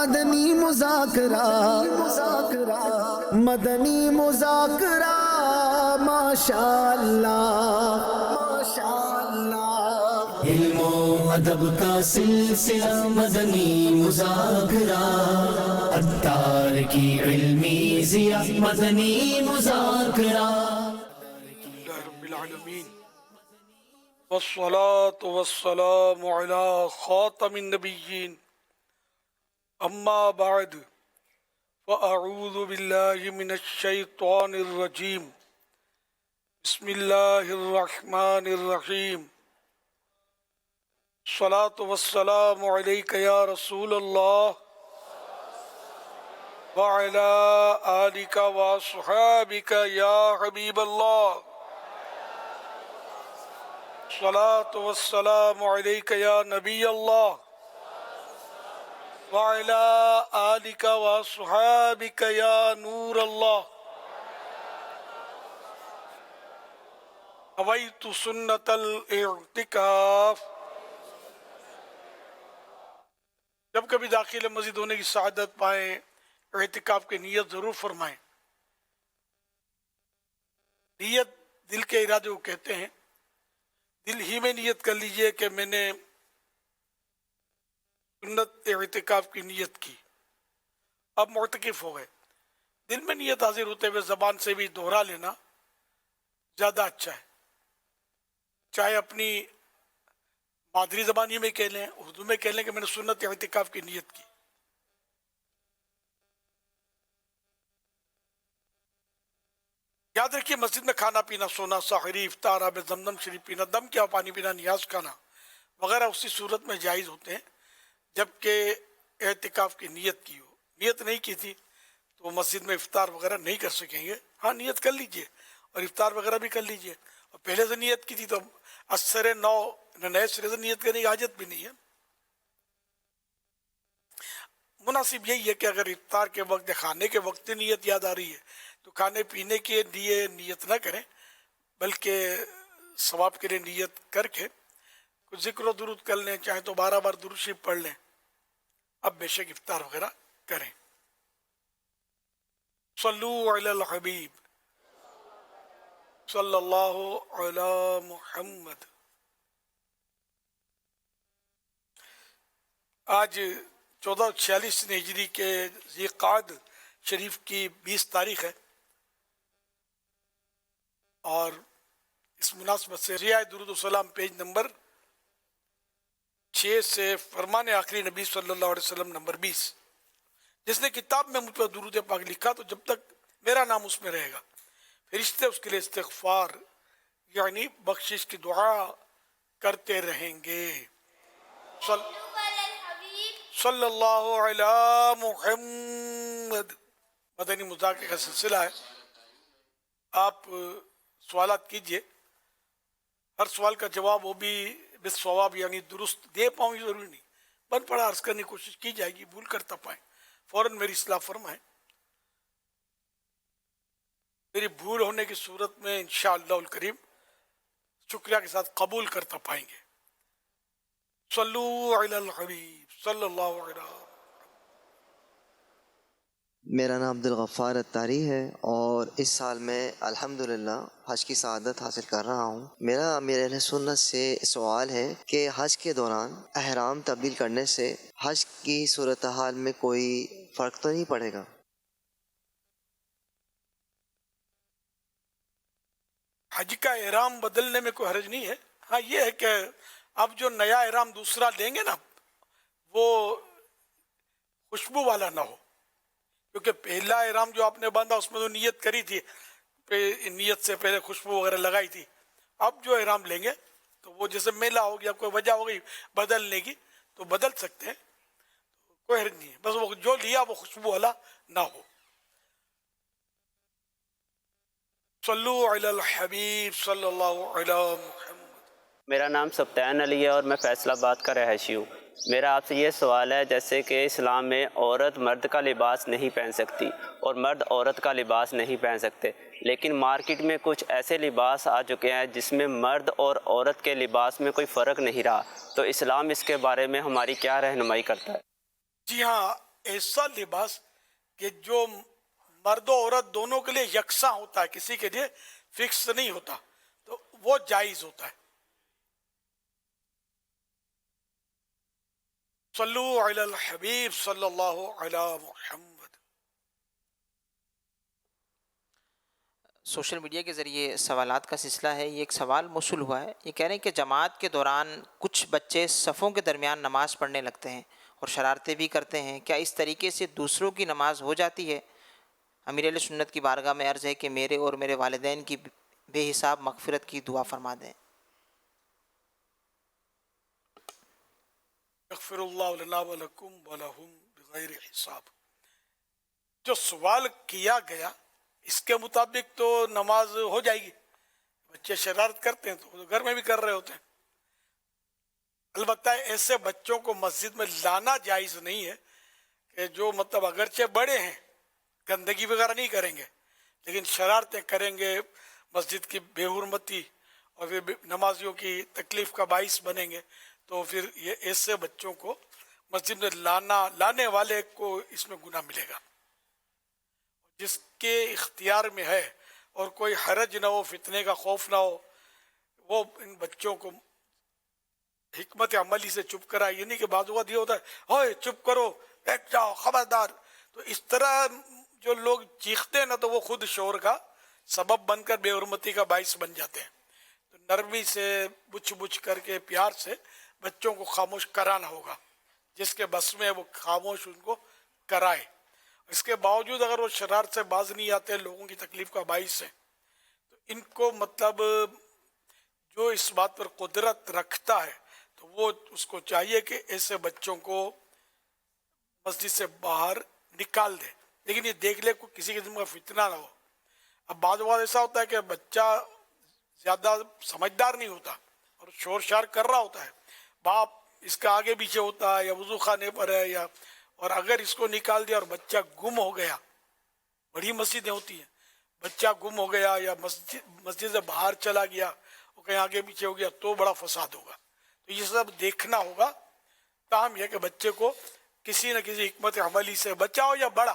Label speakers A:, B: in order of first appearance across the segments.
A: مدنی مذاکرہ مدنی مذاکرہ ماشاء اللہ ماشاء اللہ،
B: علم و ادب کا سلسلہ مدنی مذاکرہ، عطار کی علمی ضیاء مدنی مذاکرہ۔
C: الحمدللہ رب العالمین، والصلاة والسلام علی خاتم النبیین، اما بعد، فاعوذ باللہ من الشیطان الرجیم، بسم اللہ الرحمن الرحیم، الصلاة والسلام علیک یا رسول اللہ وعلی آلک واصحابک یا حبیب اللہ، الصلاة والسلام علیک یا نبی اللہ وعلی آلک واصحابک یا نور اللہ، نویت سنت الاعتکاف۔ جب کبھی داخل مسجد ہونے کی سعادت پائیں، اعتکاف کی نیت ضرور فرمائیں۔ نیت دل کے ارادے کو کہتے ہیں، دل ہی میں نیت کر لیجئے کہ میں نے سنت اعتکاف کی نیت کی، اب معتکف ہو گئے۔ دل میں نیت حاضر ہوتے ہوئے زبان سے بھی دہرا لینا زیادہ اچھا ہے، چاہے اپنی مادری زبانی میں کہہ لیں، اردو میں کہہ لیں کہ میں نے سنت اعتکاف کی نیت کی۔ یاد رکھیے، مسجد میں کھانا پینا، سونا، سحری، افطار، آب زمزم شریف پینا، دم کیا پانی پینا، نیاز کھانا وغیرہ اسی صورت میں جائز ہوتے ہیں جبکہ اعتکاف کی نیت کی ہو۔ نیت نہیں کی تھی تو مسجد میں افطار وغیرہ نہیں کر سکیں گے، ہاں نیت کر لیجئے اور افطار وغیرہ بھی کر لیجئے، اور پہلے سے نیت کی تھی تو اثر نئے سرے سے نیت کرنے کی حاجت بھی نہیں ہے۔ مناسب یہی ہے کہ اگر افطار کے وقت یا کھانے کے وقت نیت یاد آ رہی ہے تو کھانے پینے کے لیے نیت نہ کریں، بلکہ ثواب کے لیے نیت کر کے کچھ ذکر و درود کر لیں، چاہے تو 12 بار درود شریف پڑھ لیں، اب بے شک افطار وغیرہ کریں۔ صلو علی الحبیب صلی اللہ علی محمد۔ آج 1446 ہجری کے ذی قعد شریف کی 20 تاریخ ہے، اور اس مناسبت سے ضیاء درود و سلام پیج نمبر 6 سے فرمان آخری نبی صلی اللہ علیہ وسلم نمبر 20۔ جس نے کتاب میں مجھ پر درود پاک لکھا تو جب تک میرا نام اس میں رہے گا، فرشتے اس کے لیے استغفار یعنی بخشش کی دعا کرتے رہیں گے۔ صلی اللہ علی محمد۔ مدنی مذاکرے کا سلسلہ ہے، آپ سوالات کیجئے، ہر سوال کا جواب وہ بھی بالصواب یعنی درست دے پاؤں، یہ ضروری نہیں، بن پڑا عرض کرنے کی کوشش کی جائے گی، بھول کر تپائیں فوراً میری اصلاح فرمائیں۔ میری بھول ہونے کی صورت میں انشاءاللہ الکریم شکریہ کے ساتھ قبول کرتا پائیں گے۔ صلو علی الحبیب صلی اللہ علیہ وسلم۔
D: میرا نام عبدالغفار اتاری ہے اور اس سال میں الحمدللہ حج کی سعادت حاصل کر رہا ہوں۔ میرا امیر اہل سنت سے سوال ہے کہ حج کے دوران احرام تبدیل کرنے سے حج کی صورتحال میں کوئی فرق تو نہیں پڑے گا؟
C: حج کا احرام بدلنے میں کوئی حرج نہیں ہے، ہاں یہ ہے کہ اب جو نیا احرام دوسرا لیں گے نا وہ خوشبو والا نہ ہو، کیونکہ پہلا احرام جو آپ نے باندھا اس میں تو نیت کری تھی، نیت سے پہلے خوشبو وغیرہ لگائی تھی۔ اب جو احرام لیں گے تو وہ جیسے میلہ ہو گیا، کوئی وجہ ہو گئی بدلنے کی تو بدل سکتے ہیں، کوئی حرج نہیں ہے، بس وہ جو لیا وہ خوشبو والا نہ ہو۔ صلو علی الحبیب صلی اللہ علی محمد۔
E: میرا نام سبطین علی ہے اور میں فیصل آباد کا رہائشی ہوں۔ میرا آپ سے یہ سوال ہے، جیسے کہ اسلام میں عورت مرد کا لباس نہیں پہن سکتی اور مرد عورت کا لباس نہیں پہن سکتے، لیکن مارکیٹ میں کچھ ایسے لباس آ چکے ہیں جس میں مرد اور عورت کے لباس میں کوئی فرق نہیں رہا، تو اسلام اس کے بارے میں ہماری کیا رہنمائی کرتا ہے؟
C: جی ہاں، ایسا لباس کہ جو مرد و عورت دونوں کے لیے یکساں ہوتا ہے, کسی کے لیے فکس نہیں ہوتا, تو وہ جائز ہوتا ہے. صلو علی الحبیب صلی اللہ علی محمد.
F: سوشل میڈیا کے ذریعے سوالات کا سلسلہ ہے. یہ ایک سوال موصول ہوا ہے. یہ کہہ رہے ہیں کہ جماعت کے دوران کچھ بچے صفوں کے درمیان نماز پڑھنے لگتے ہیں اور شرارتیں بھی کرتے ہیں. کیا اس طریقے سے دوسروں کی نماز ہو جاتی ہے؟ امیر اہل سنت کی بارگاہ میں عرض ہے کہ میرے اور میرے والدین کی بے حساب مغفرت کی دعا فرما دیں.
C: یغفر اللہ لنا ولکم ولہم بغیر حساب. جو سوال کیا گیا اس کے مطابق تو نماز ہو جائے گی. بچے شرارت کرتے ہیں تو گھر میں بھی کر رہے ہوتے ہیں. البتہ ایسے بچوں کو مسجد میں لانا جائز نہیں ہے کہ جو مطلب اگرچہ بڑے ہیں, گندگی وغیرہ نہیں کریں گے لیکن شرارتیں کریں گے, مسجد کی بے حرمتی اور پھر نمازیوں کی تکلیف کا باعث بنیں گے, تو پھر یہ ایسے بچوں کو مسجد میں لانے والے کو اس میں گناہ ملے گا. جس کے اختیار میں ہے اور کوئی حرج نہ ہو, فتنے کا خوف نہ ہو, وہ ان بچوں کو حکمت عملی سے چپ کرائے. یہ نہیں کہ بعض اوقات یہ ہوتا ہے ہوئے چپ کرو, بیٹھ جاؤ, خبردار. تو اس طرح جو لوگ چیختے ہیں نا تو وہ خود شور کا سبب بن کر بے حرمتی کا باعث بن جاتے ہیں. تو نرمی سے بچ بچ کر کے پیار سے بچوں کو خاموش کرانا ہوگا. جس کے بس میں وہ خاموش ان کو کرائے. اس کے باوجود اگر وہ شرارت سے باز نہیں آتے, لوگوں کی تکلیف کا باعث ہے, تو ان کو مطلب جو اس بات پر قدرت رکھتا ہے تو وہ اس کو چاہیے کہ ایسے بچوں کو مسجد سے باہر نکال دے. لیکن یہ دیکھ لے کوئی کسی قسم کا فتنہ نہ ہو. اب بعض اوقات ایسا ہوتا ہے کہ بچہ زیادہ سمجھدار نہیں ہوتا اور شور شار کر رہا ہوتا ہے, باپ اس کا آگے پیچھے ہوتا ہے یا وضو خانے پر ہے, یا اور اگر اس کو نکال دیا اور بچہ گم ہو گیا, بڑی مسجدیں ہوتی ہیں, بچہ گم ہو گیا یا مسجد سے باہر چلا گیا اور کہیں آگے پیچھے ہو گیا تو بڑا فساد ہوگا. تو یہ سب دیکھنا ہوگا. تاہم یہ کہ بچے کو کسی نہ کسی حکمت عملی سے, بچہ ہو یا بڑا,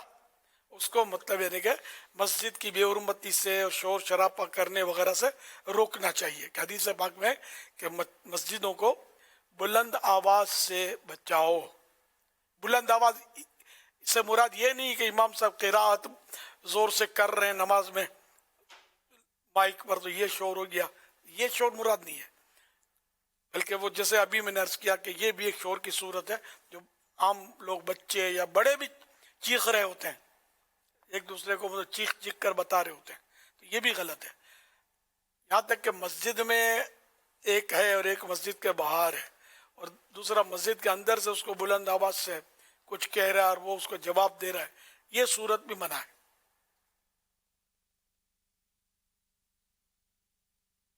C: اس کو مطلب یہ کہ مسجد کی بے حرمتی سے اور شور شرابہ کرنے وغیرہ سے روکنا چاہیے. کہ حدیث پاک میں کہ مسجدوں کو بلند آواز سے بچاؤ. بلند آواز سے مراد یہ نہیں کہ امام صاحب قرات زور سے کر رہے ہیں نماز میں مائک پر تو یہ شور ہو گیا, یہ شور مراد نہیں ہے. بلکہ وہ جیسے ابھی میں نے عرض کیا کہ یہ بھی ایک شور کی صورت ہے جو عام لوگ, بچے یا بڑے بھی چیخ رہے ہوتے ہیں, ایک دوسرے کو مطلب چیخ چیخ کر بتا رہے ہوتے ہیں, تو یہ بھی غلط ہے. یہاں تک کہ مسجد میں ایک ہے اور ایک مسجد کے باہر ہے, اور دوسرا مسجد کے اندر سے اس کو بلند آواز سے کچھ کہہ رہا ہے اور وہ اس کو جواب دے رہا ہے, یہ صورت بھی منع ہے.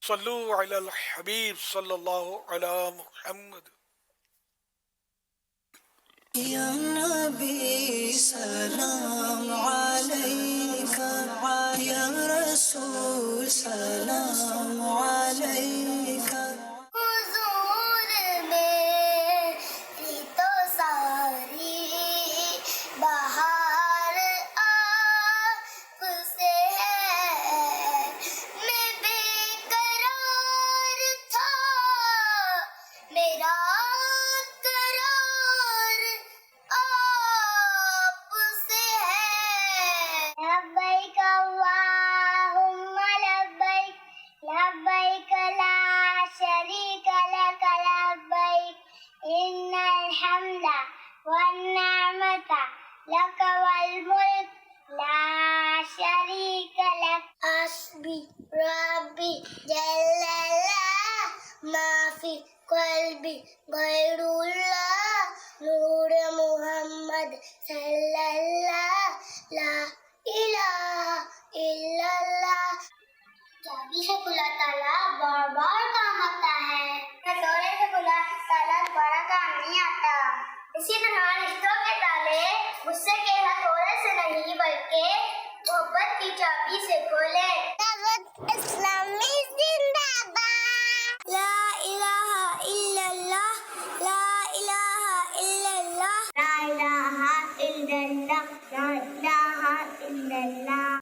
C: صلو علی الحبیب صلی اللہ علی محمد.
B: یا نبی سلام علیکہ, یا رسول سلام علیکہ.
G: حضور میری تو ساری بہار آپ سے ہے, میں بے قرار تھا, میرا قرار آپ سے ہے. لبیک اللہم لبیک, لبیک لا شریک لک لبیک, ان الحمد والنعمت لک والملک لا شریک لک. حسبی ربی جل اللہ, ما فی قلبی غیر اللہ, نور محمد صلی اللہ, لا الہ الا اللہ. چابی سے کھلا تالا بار بار کام آتا ہے, کٹورے سے کھلا تالا بڑا کام نہیں آتا. اسی طرح رشتوں کے تالے غصے کے ہتھوڑے سے نہیں بلکہ محبت کی چابی سے کھولے. دعوت اسلامی زندہ باد. لا الہ الا اللہ, لا الہ الا اللہ, لا الہ الا illallah, la ilaha illallah.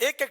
C: 1-1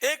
C: 1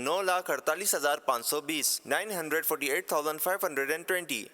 H: 9,48,520 948,520।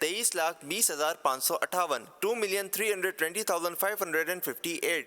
H: 23,20,558 2,320,558।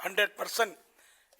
C: 100%।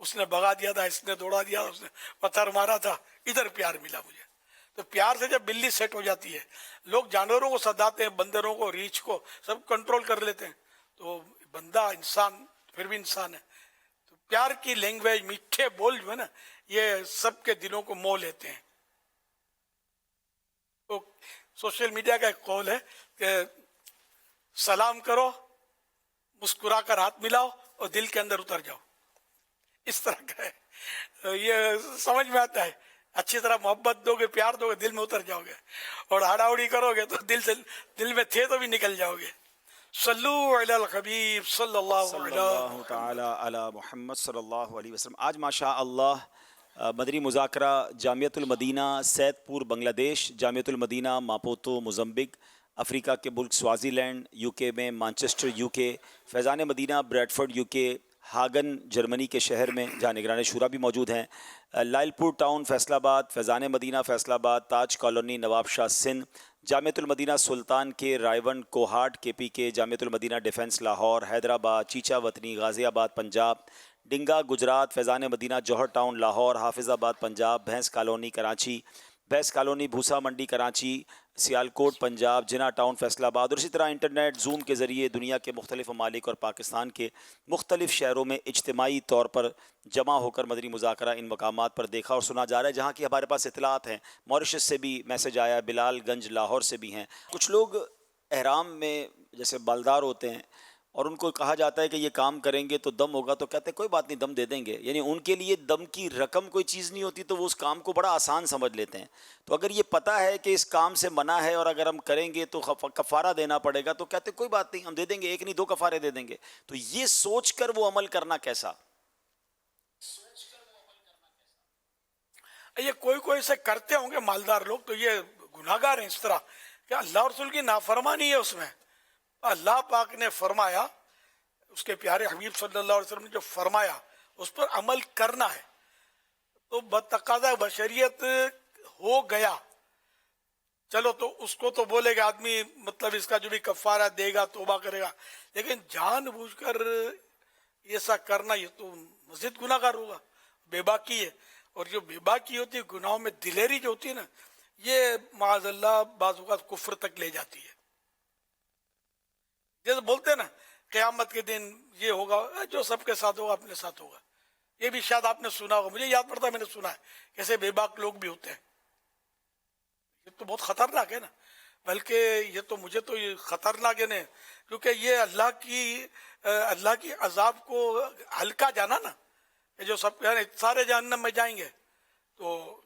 C: اس نے بگا دیا تھا, اس نے دوڑا دیا, اس نے پتھر مارا تھا, ادھر پیار ملا مجھے. تو پیار سے جب بلی سیٹ ہو جاتی ہے, لوگ جانوروں کو سداتے ہیں, بندروں کو, ریچھ کو, سب کنٹرول کر لیتے ہیں, تو بندہ انسان پھر بھی انسان ہے. تو پیار کی لینگویج, میٹھے بول جو ہے نا, یہ سب کے دلوں کو مو لیتے ہیں. تو سوشل میڈیا کا ایک قول ہے کہ سلام کرو, مسکرا کر ہاتھ ملاؤ اور دل کے اندر اتر جاؤ. اس طرح کا ہے, یہ سمجھ میں آتا ہے. اچھی طرح محبت دو گے, پیار دو گے, دل میں اتر جاؤ گے, اور ہڑاوڑی کرو گے تو دل میں تھے تو بھی نکل جاؤ گے. صلو علی الحبیب صلی اللہ
I: تعالی علی محمد صلی اللہ علیہ وسلم. آج ماشاء اللہ مدنی مذاکرہ جامعۃ المدینہ سید پور بنگلہ دیش, جامعۃ المدینہ ماپوتو موزمبک, افریقہ کے ملک سوازی لینڈ, یو کے میں مانچسٹر یو کے, فیضان مدینہ بریڈفرڈ یو کے, ہاگن جرمنی کے شہر میں جہاں نگران شورا بھی موجود ہیں, لائل پور ٹاؤن فیصل آباد, فیضان مدینہ فیصل آباد, تاج کالونی نواب شاہ سندھ, جامعۃ المدینہ سلطان کے رائیون کوہاٹ کے پی کے, جامعۃ المدینہ ڈیفنس لاہور, حیدرآباد, چیچا وطنی غازی آباد پنجاب, ڈنگا گجرات, فیضان مدینہ جوہر ٹاؤن لاہور, حافظ آباد پنجاب, بھینس کالونی کراچی, بھینس کالونی بھوسا منڈی کراچی, سیالکوٹ پنجاب, جنا ٹاؤن فیصل آباد, اور اسی طرح انٹرنیٹ زوم کے ذریعے دنیا کے مختلف ممالک اور پاکستان کے مختلف شہروں میں اجتماعی طور پر جمع ہو کر مدنی مذاکرہ ان مقامات پر دیکھا اور سنا جا رہا ہے, جہاں کی ہمارے پاس اطلاعات ہیں. موریشس سے بھی میسج آیا, بلال گنج لاہور سے بھی ہیں. کچھ لوگ احرام میں جیسے بالدار ہوتے ہیں اور ان کو کہا جاتا ہے کہ یہ کام کریں گے تو دم ہوگا, تو کہتے ہیں کوئی بات نہیں, دم دے دیں گے. یعنی ان کے لیے دم کی رقم کوئی چیز نہیں ہوتی, تو وہ اس کام کو بڑا آسان سمجھ لیتے ہیں. تو اگر یہ پتہ ہے کہ اس کام سے منع ہے اور اگر ہم کریں گے تو کفارہ دینا پڑے گا, تو کہتے ہیں کوئی بات نہیں, ہم دے دیں گے, ایک نہیں 2 کفارے دے دیں گے. تو یہ سوچ کر وہ عمل کرنا کیسا؟
C: یہ کوئی سے کرتے ہوں گے مالدار لوگ, تو یہ گناہگار ہیں اس طرح کہ اللہ اور رسول کی نافرمانی ہے اس میں. اللہ پاک نے فرمایا, اس کے پیارے حبیب صلی اللہ علیہ وسلم نے جو فرمایا اس پر عمل کرنا ہے. تو بتقاضا بشریت ہو گیا, چلو تو اس کو تو بولے گا آدمی, مطلب اس کا جو بھی کفارہ دے گا توبہ کرے گا, لیکن جان بوجھ کر ایسا کرنا یہ تو مزید گناہ گار ہوگا, بے باکی ہے. اور جو بے باکی ہوتی ہے, گناہوں میں دلیری جو ہوتی ہے نا, یہ معاذ اللہ بعض اوقات کفر تک لے جاتی ہے. جیسے بولتے ہیں نا قیامت کے دن یہ ہوگا, جو سب کے ساتھ ہوگا اپنے ساتھ ہوگا. یہ بھی شاید آپ نے سنا ہوگا, مجھے یاد پڑتا ہے میں نے سنا ہے, کیسے بے باک لوگ بھی ہوتے ہیں. یہ تو بہت خطرناک ہے نا, بلکہ یہ تو مجھے تو یہ خطرناک ہے نا, کیونکہ یہ اللہ کی عذاب کو ہلکا جانا نا, کہ جو سب سارے جہنم میں جائیں گے, تو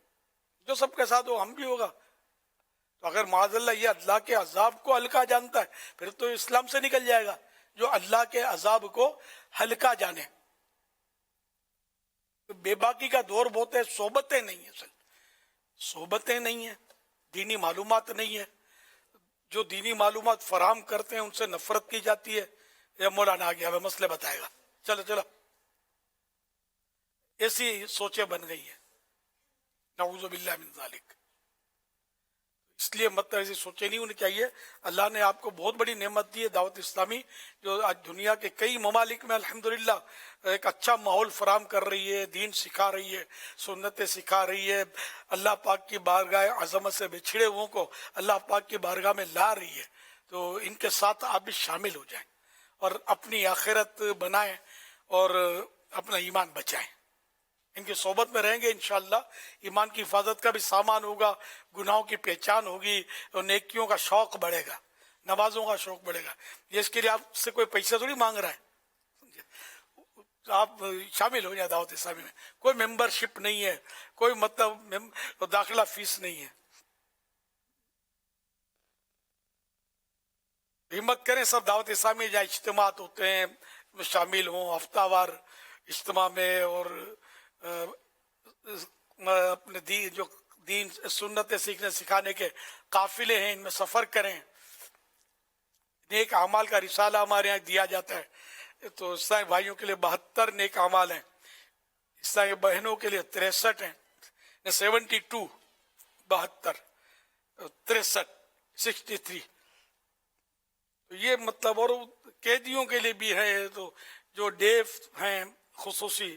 C: جو سب کے ساتھ ہو ہم بھی ہوگا. تو اگر معاذ اللہ یہ اللہ کے عذاب کو ہلکا جانتا ہے, پھر تو اسلام سے نکل جائے گا, جو اللہ کے عذاب کو ہلکا جانے. بے باکی کا دور بہت ہے, صحبتیں نہیں ہیں, صحبتیں نہیں ہیں, دینی معلومات نہیں ہے. جو دینی معلومات فراہم کرتے ہیں ان سے نفرت کی جاتی ہے. یہ مولانا آ گیا, ہمیں مسئلے بتائے گا, چلو. ایسی سوچیں بن گئی ہیں, نعوذ باللہ من ذالک. اس لیے مطلب ایسی سوچیں نہیں ہونی چاہیے. اللہ نے آپ کو بہت بڑی نعمت دی ہے دعوت اسلامی, جو آج دنیا کے کئی ممالک میں الحمدللہ ایک اچھا ماحول فراہم کر رہی ہے, دین سکھا رہی ہے, سنتیں سکھا رہی ہے, اللہ پاک کی بارگاہ عظمت سے بچھڑے ہوئوں کو اللہ پاک کی بارگاہ میں لا رہی ہے. تو ان کے ساتھ آپ بھی شامل ہو جائیں اور اپنی آخرت بنائیں اور اپنا ایمان بچائیں. ان کی صحبت میں رہیں گے انشاءاللہ ایمان کی حفاظت کا بھی سامان ہوگا, گناہوں کی پہچان ہوگی, اور نیکیوں کا شوق بڑھے گا, نمازوں کا شوق بڑھے گا. یہ اس کے لیے آپ سے کوئی پیسہ تھوڑی مانگ رہا ہے, آپ شامل ہو جائیں دعوت اسلامی میں. کوئی ممبرشپ نہیں ہے, کوئی مطلب داخلہ فیس نہیں ہے. ہمت کریں سب دعوت اسلامی جہاں اجتماعات ہوتے ہیں شامل ہوں, ہفتہ وار اجتماع میں, اور اپنے دین سنتیں سیکھنے سکھانے کے قافلے ہیں, ان میں سفر کریں. نیک اعمال کا رسالہ ہمارے یہاں دیا جاتا ہے, تو اسلامی بھائیوں کے لیے 72 نیک اعمال ہیں, اسلامی بہنوں کے لیے 63 ہیں, 72 72 63. تو یہ مطلب, اور قیدیوں کے لیے بھی ہے, تو جو ڈیف ہیں خصوصی,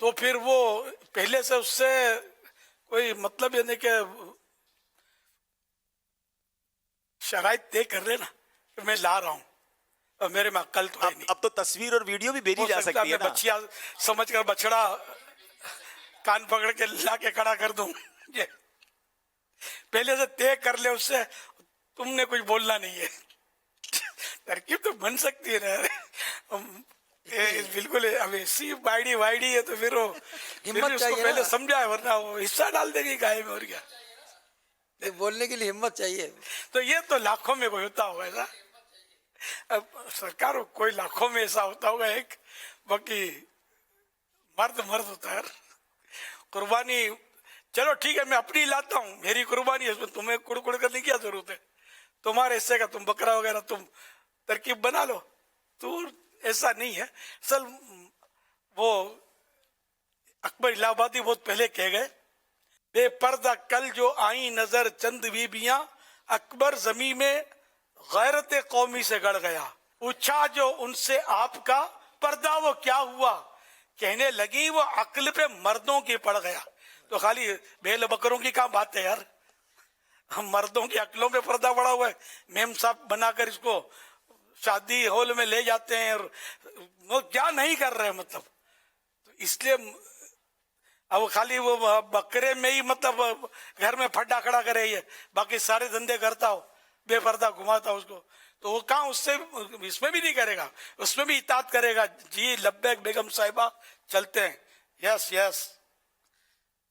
C: تو پھر وہ پہلے سے اس سے کوئی مطلب یہ نہیں کہ شرائط طے کر لینا کہ میں لا رہا ہوں اور میرے میں عقل تو ہے نہیں.
I: اب تو تصویر اور ویڈیو بھی بھیجی جا سکتی ہے نا.
C: بچیا سمجھ کر بچڑا کان پکڑ کے لا کے کھڑا کر دوں. یہ پہلے سے طے کر لے اس سے, تم نے کچھ بولنا نہیں ہے. ترکیب تو بن سکتی ہے نا. بالکل اب ایسی وائڈی ہے تو پھر وہ اس کو پہلے سمجھا ہے, ورنہ وہ حصہ ڈال دے گی گائے میں. اور کیا
J: بولنے کے لیے ہمت چاہیے.
C: تو یہ تو لاکھوں میں کوئی ہوتا ہوگا ایسا. اب سرکار کوئی لاکھوں میں ایسا ہوتا ہوگا ایک, باقی مرد ہوتا ہے. قربانی چلو ٹھیک ہے, میں اپنی لاتا ہوں, میری قربانی ہے, اس میں تمہیں کڑ کرنے کی کیا ضرورت ہے. تمہارے حصے کا تم بکرا وغیرہ تم ترکیب بنا لو. تو ایسا نہیں ہے. اصل وہ اکبر الہ آبادی بہت پہلے کہہ گئے, بے پردہ کل جو آئی نظر چند بیبیاں, اکبر زمین میں غیرت قومی سے گڑ گیا. پوچھا جو ان سے آپ کا پردہ وہ کیا ہوا, کہنے لگی وہ عقل پہ مردوں کی پڑ گیا. تو خالی بیل بکروں کی کہاں بات ہے یار, ہم مردوں کی عقلوں پہ پردہ پڑا ہوا ہے. میم صاحب بنا کر اس کو شادی ہال میں لے جاتے ہیں, اور وہ کیا نہیں کر رہے مطلب. تو اس لیے اب خالی وہ بکرے میں ہی مطلب گھر میں پھڈا کھڑا کرے, یہ باقی سارے دھندے کرتا ہو, بے پردہ گھماتا ہو اس کو, تو وہ کہاں اس سے اس میں بھی نہیں کرے گا, اس میں بھی اطاعت کرے گا. جی لبیک بیگم صاحبہ چلتے ہیں, یس یس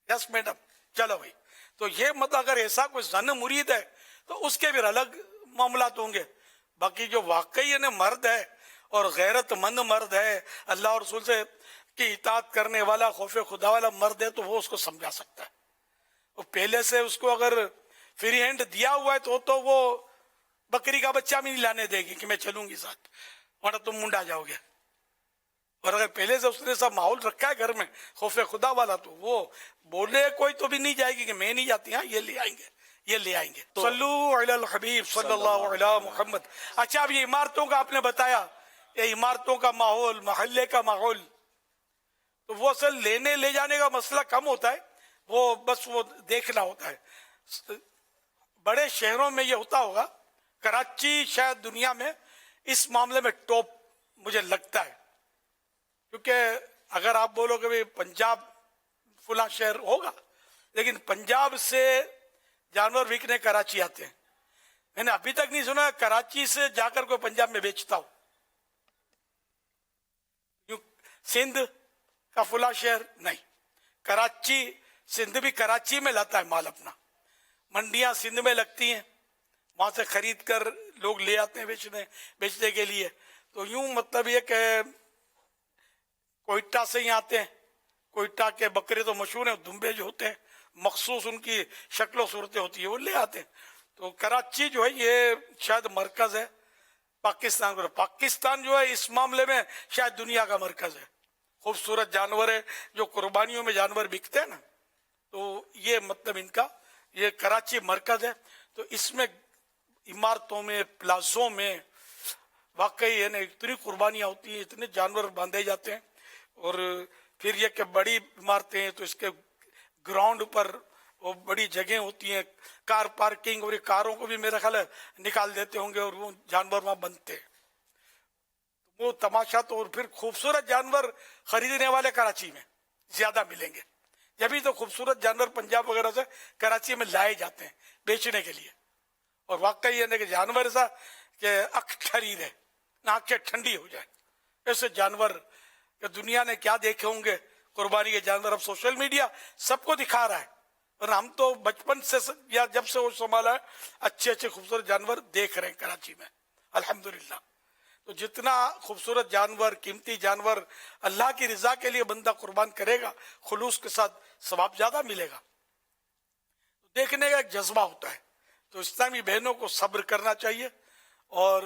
C: یس میڈم چلو بھائی. تو یہ مطلب اگر ایسا کوئی زن مرید ہے تو اس کے بھی الگ معاملات ہوں گے. باقی جو واقعی مرد ہے اور غیرت مند مرد ہے, اللہ اور رسول سے کی اطاعت کرنے والا, خوف خدا والا مرد ہے, تو وہ اس کو سمجھا سکتا ہے. وہ پہلے سے اس کو اگر فری ہینڈ دیا ہوا ہے تو وہ بکری کا بچہ بھی نہیں لانے دے گی کہ میں چلوں گی ساتھ, ورنہ تم منڈا جاؤ گے. اور اگر پہلے سے اس نے سب ماحول رکھا ہے گھر میں خوف خدا والا, تو وہ بولے کوئی تو بھی نہیں جائے گی کہ میں نہیں جاتی, ہاں یہ لے آئیں گے, یہ لے آئیں گے. صلو علی الحبیب صلی اللہ علی محمد. اچھا اب یہ عمارتوں کا آپ نے بتایا, یہ عمارتوں کا ماحول, محلے کا ماحول, تو وہ اصل لینے لے جانے کا مسئلہ کم ہوتا ہے, وہ بس وہ دیکھنا ہوتا ہے. بڑے شہروں میں یہ ہوتا ہوگا, کراچی شاید دنیا میں اس معاملے میں ٹاپ مجھے لگتا ہے. کیونکہ اگر آپ بولو کہ پنجاب فلاں شہر ہوگا, لیکن پنجاب سے جانور بکنے کراچی آتے ہیں. میں نے ابھی تک نہیں سنا کراچی سے جا کر کوئی پنجاب میں بیچتا ہو. سندھ کا فلاں شہر نہیں, کراچی سندھ بھی کراچی میں لاتا ہے مال اپنا. منڈیاں سندھ میں لگتی ہیں, وہاں سے خرید کر لوگ لے آتے ہیں بیچنے کے لیے. تو یوں مطلب یہ کہ کوئٹہ سے ہی آتے ہیں. کوئٹہ کے بکرے تو مشہور ہیں, دمبے جو ہوتے ہیں مخصوص ان کی شکل و صورتیں ہوتی ہیں, وہ لے آتے ہیں. تو کراچی جو ہے یہ شاید مرکز ہے پاکستان کا. پاکستان جو ہے اس معاملے میں شاید دنیا کا مرکز ہے. خوبصورت جانور ہے جو قربانیوں میں جانور بکتے ہیں نا, تو یہ مطلب ان کا یہ کراچی مرکز ہے. تو اس میں عمارتوں میں, پلازوں میں واقعی اتنی قربانیاں ہوتی ہیں, اتنے جانور باندھے جاتے ہیں. اور پھر یہ کہ بڑی عمارتیں ہیں تو اس کے گراؤنڈ پر وہ بڑی جگہیں ہوتی ہیں, کار پارکنگ, اور یہ کاروں کو بھی میرا خیال ہے نکال دیتے ہوں گے اور وہ جانور وہاں بنتے ہیں. وہ تماشا تو. اور پھر خوبصورت جانور خریدنے والے کراچی میں زیادہ ملیں گے, جبھی تو خوبصورت جانور پنجاب وغیرہ سے کراچی میں لائے جاتے ہیں بیچنے کے لیے. اور واقعی یہ کہ جانور ایسا کہ اکھ ٹھری رہے, آنکھیں ٹھنڈی ہو جائے, ایسے جانور کہ دنیا نے کیا دیکھے ہوں گے قربانی کے جانور. اب سوشل میڈیا سب کو دکھا رہا ہے, اور ہم تو بچپن سے یا جب سے وہ سنبھالا ہے اچھے اچھے خوبصورت جانور دیکھ رہے ہیں کراچی میں الحمدللہ. تو جتنا خوبصورت جانور, قیمتی جانور اللہ کی رضا کے لیے بندہ قربان کرے گا, خلوص کے ساتھ ثواب زیادہ ملے گا. دیکھنے کا ایک جذبہ ہوتا ہے. تو اسلامی بہنوں کو صبر کرنا چاہیے, اور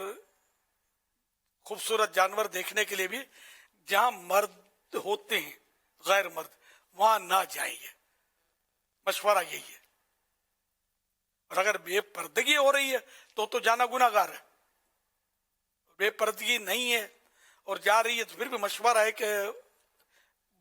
C: خوبصورت جانور دیکھنے کے لیے بھی جہاں مرد ہوتے ہیں غیر مرد وہاں نہ جائیں. مشورہ یہی ہے. اور اگر بے پردگی ہو رہی ہے تو جانا گناہ گار ہے. بے پردگی نہیں ہے اور جا رہی ہے تو پھر بھی مشورہ ہے کہ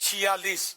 C: 46।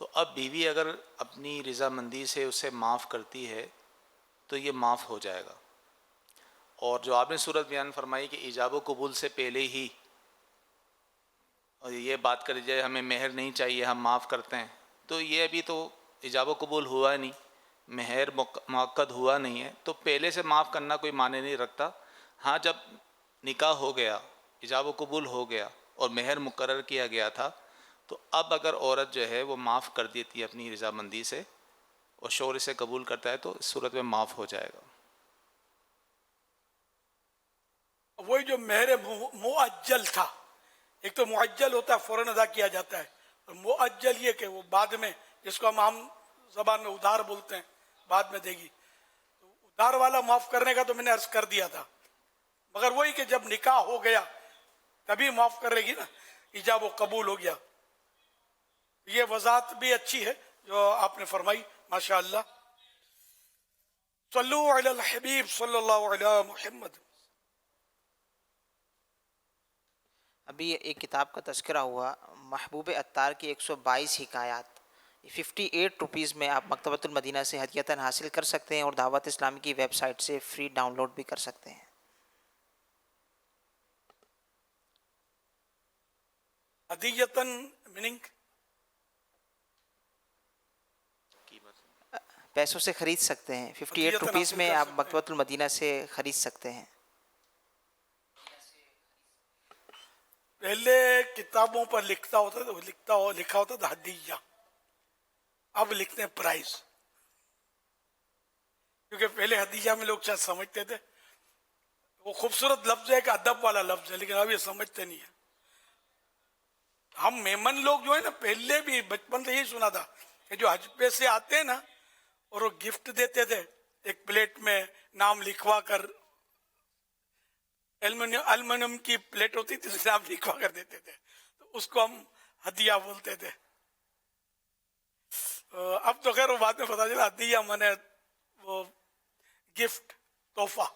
K: تو اب بیوی اگر اپنی رضامندی سے اسے معاف کرتی ہے تو یہ معاف ہو جائے گا. اور جو آپ نے صورت بیان فرمائی کہ ایجاب و قبول سے پہلے ہی اور یہ بات کر جائے ہمیں مہر نہیں چاہیے ہم معاف کرتے ہیں، تو یہ ابھی تو ایجاب و قبول ہوا نہیں، مہر مؤکد ہوا نہیں ہے، تو پہلے سے معاف کرنا کوئی معنی نہیں رکھتا. ہاں جب نکاح ہو گیا، ایجاب و قبول ہو گیا اور مہر مقرر کیا گیا تھا، تو اب اگر عورت جو ہے وہ معاف کر دیتی ہے اپنی رضامندی سے اور شوہر اسے قبول کرتا ہے تو اس صورت میں معاف ہو جائے گا.
C: وہی جو مہر معجل تھا، ایک تو معجل ہوتا ہے فوراً ادا کیا جاتا ہے، اور معجل یہ کہ وہ بعد میں، جس کو ہم عام زبان میں ادھار بولتے ہیں، بعد میں دے گی. تو ادھار والا معاف کرنے کا تو میں نے عرض کر دیا تھا، مگر وہی کہ جب نکاح ہو گیا تبھی معاف کرے گی نا، ایجاب و قبول ہو گیا. یہ وضاحت بھی اچھی ہے جو آپ نے فرمائی، ماشاءاللہ. صلو علی الحبیب صلی اللہ علیہ محمد.
F: ابھی ایک کتاب کا تذکرہ ہوا، محبوب عطار کی 122 حکایات، 58 روپیز میں آپ مکتبۃ المدینہ سے ہدیتاً حاصل کر سکتے ہیں اور دعوت اسلامی کی ویب سائٹ سے فری ڈاؤن لوڈ بھی کر سکتے ہیں.
C: ہدیتاً میننگ
F: پیسوں سے خرید سکتے ہیں، 58 روپیز میں آپ مکتبۃ المدینہ سے خرید سکتے ہیں.
C: پہلے کتابوں پر لکھا ہوتا تھا ہدیہ، اب لکھتے ہیں پرائز، کیونکہ پہلے ہدیہ میں لوگ شاید سمجھتے تھے وہ خوبصورت لفظ ہے کہ ادب والا لفظ ہے، لیکن اب یہ سمجھتے نہیں ہیں. ہم میمن لوگ جو ہے نا، پہلے بھی بچپن سے یہی سنا تھا کہ جو حج پہ سے آتے ہیں نا اور وہ گفٹ دیتے تھے، ایک پلیٹ میں نام لکھوا کر، المنیم کی پلیٹ ہوتی تھی، اس نام لکھوا کر دیتے تھے، تو اس کو ہم ہدیہ بولتے تھے. اب تو خیر وہ بعد میں پتا چلا ہدیہ مانے وہ گفٹ، تحفہ.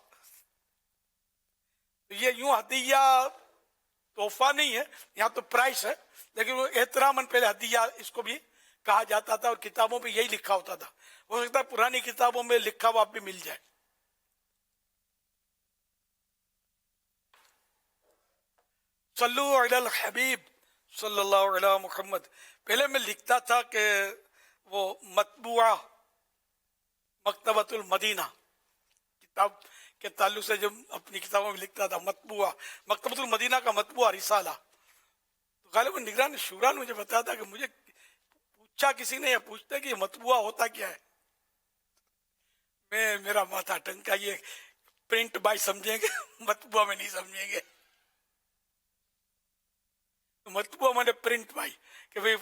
C: یہ یوں ہدیہ تحفہ نہیں ہے، یہاں تو پرائس ہے، لیکن وہ احتراماً پہلے ہدیہ اس کو بھی کہا جاتا تھا، اور کتابوں پہ یہی لکھا ہوتا تھا. ہو سکتا ہے پرانی کتابوں میں لکھا ہوا بھی مل جائے. صلو علی الحبیب صلی اللہ علیہ محمد. پہلے میں لکھتا تھا کہ وہ مطبوعہ مکتبۃ المدینہ کتاب کے تعلق سے، جب اپنی کتابوں میں لکھتا تھا مطبوعہ مکتبۃ المدینہ کا مطبوعہ رسالہ. تو غالباً نگران شورا نے مجھے بتایا تھا کہ مجھے پوچھا کسی نے، یا پوچھتے کہ یہ مطبوعہ ہوتا کیا ہے. میرا ماتھا ٹنکا، یہ پرنٹ بائی سمجھیں گے، مطبوعہ میں نہیں سمجھیں گے. مطبوعہ میں نے پرنٹ بائی کہ بھئی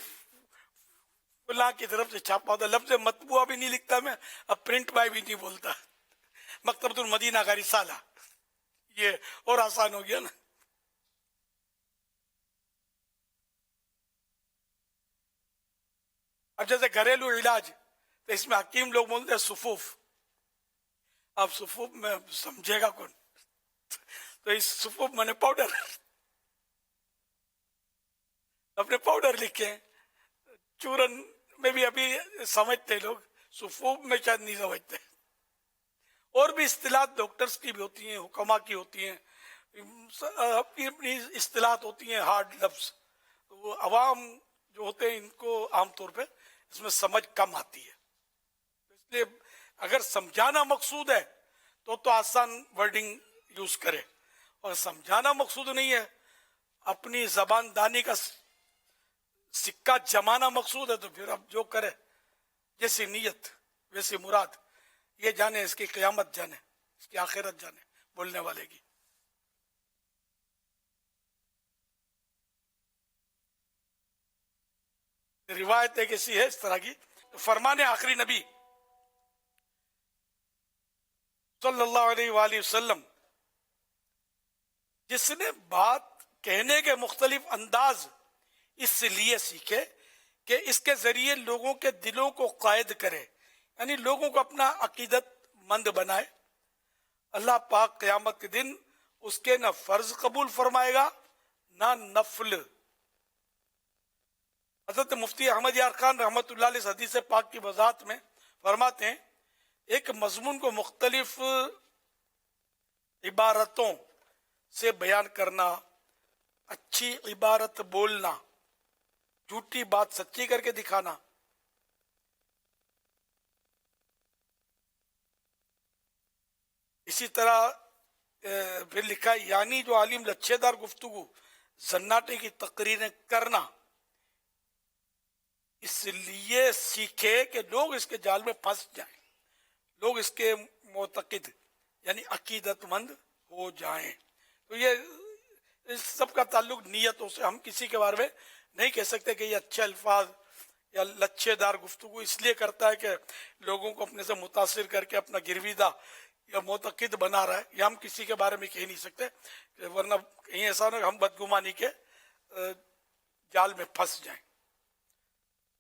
C: فلاں کی طرف سے چھاپا ہوتا. لفظ مطبوعہ بھی نہیں لکھتا میں، اب پرنٹ بائی بھی نہیں بولتا. مکتبۃ المدینہ کا رسالہ، یہ اور آسان ہو گیا نا. اب جیسے گھریلو علاج، تو اس میں حکیم لوگ بولتے ہیں صفوف. اب صفوف میں سمجھے گا کون؟ تو اس صفوف میں نے پاؤڈر، اپنے پاؤڈر لکھے ہیں. چورن میں بھی ابھی سمجھتے لوگ، صفوف میں شاید نہیں سمجھتے. اور بھی اصطلاحات ڈاکٹرز کی بھی ہوتی ہیں، حکما کی ہوتی ہیں، اپنی اپنی اصطلاحات ہوتی ہیں، ہارڈ لفظ. وہ عوام جو ہوتے ہیں ان کو عام طور پہ اس میں سمجھ کم آتی ہے. اس لیے اگر سمجھانا مقصود ہے تو آسان ورڈنگ یوز کرے، اور سمجھانا مقصود نہیں ہے، اپنی زبان دانی کا سکہ جمانا مقصود ہے، تو پھر اب جو کرے، جیسی نیت ویسی مراد. یہ جانے اس کی قیامت جانے، اس کی آخرت جانے بولنے والے کی. روایت ایک ایسی ہے اس طرح کی، فرمان آخری نبی صلی اللہ علیہ وآلہ وسلم، جس نے بات کہنے کے مختلف انداز اس لیے سیکھے کہ اس کے ذریعے لوگوں کے دلوں کو قائد کرے، یعنی لوگوں کو اپنا عقیدت مند بنائے. اللہ پاک قیامت کے دن اس کے نہ فرض قبول فرمائے گا نہ نفل. حضرت مفتی احمد یار خان رحمۃ اللہ علیہ حدیث پاک کی وضاحت میں فرماتے ہیں ایک مضمون کو مختلف عبارتوں سے بیان کرنا، اچھی عبارت بولنا، جھوٹی بات سچی کر کے دکھانا، اسی طرح پھر لکھا یعنی جو عالم لچھے دار گفتگو، زناٹے کی تقریریں کرنا اس لیے سیکھے کہ لوگ اس کے جال میں پھنس جائیں، لوگ اس کے معتقد یعنی عقیدت مند ہو جائیں۔ تو یہ اس سب کا تعلق نیتوں سے، ہم کسی کے بارے میں نہیں کہہ سکتے کہ یہ اچھے الفاظ یا لچھے دار گفتگو اس لیے کرتا ہے کہ لوگوں کو اپنے سے متاثر کر کے اپنا گرویدہ یا معتقد بنا رہا ہے، یا ہم کسی کے بارے میں کہہ نہیں سکتے، ورنہ کہیں ایسا نہ کہ ہم بدگمانی کے جال میں پھنس جائیں۔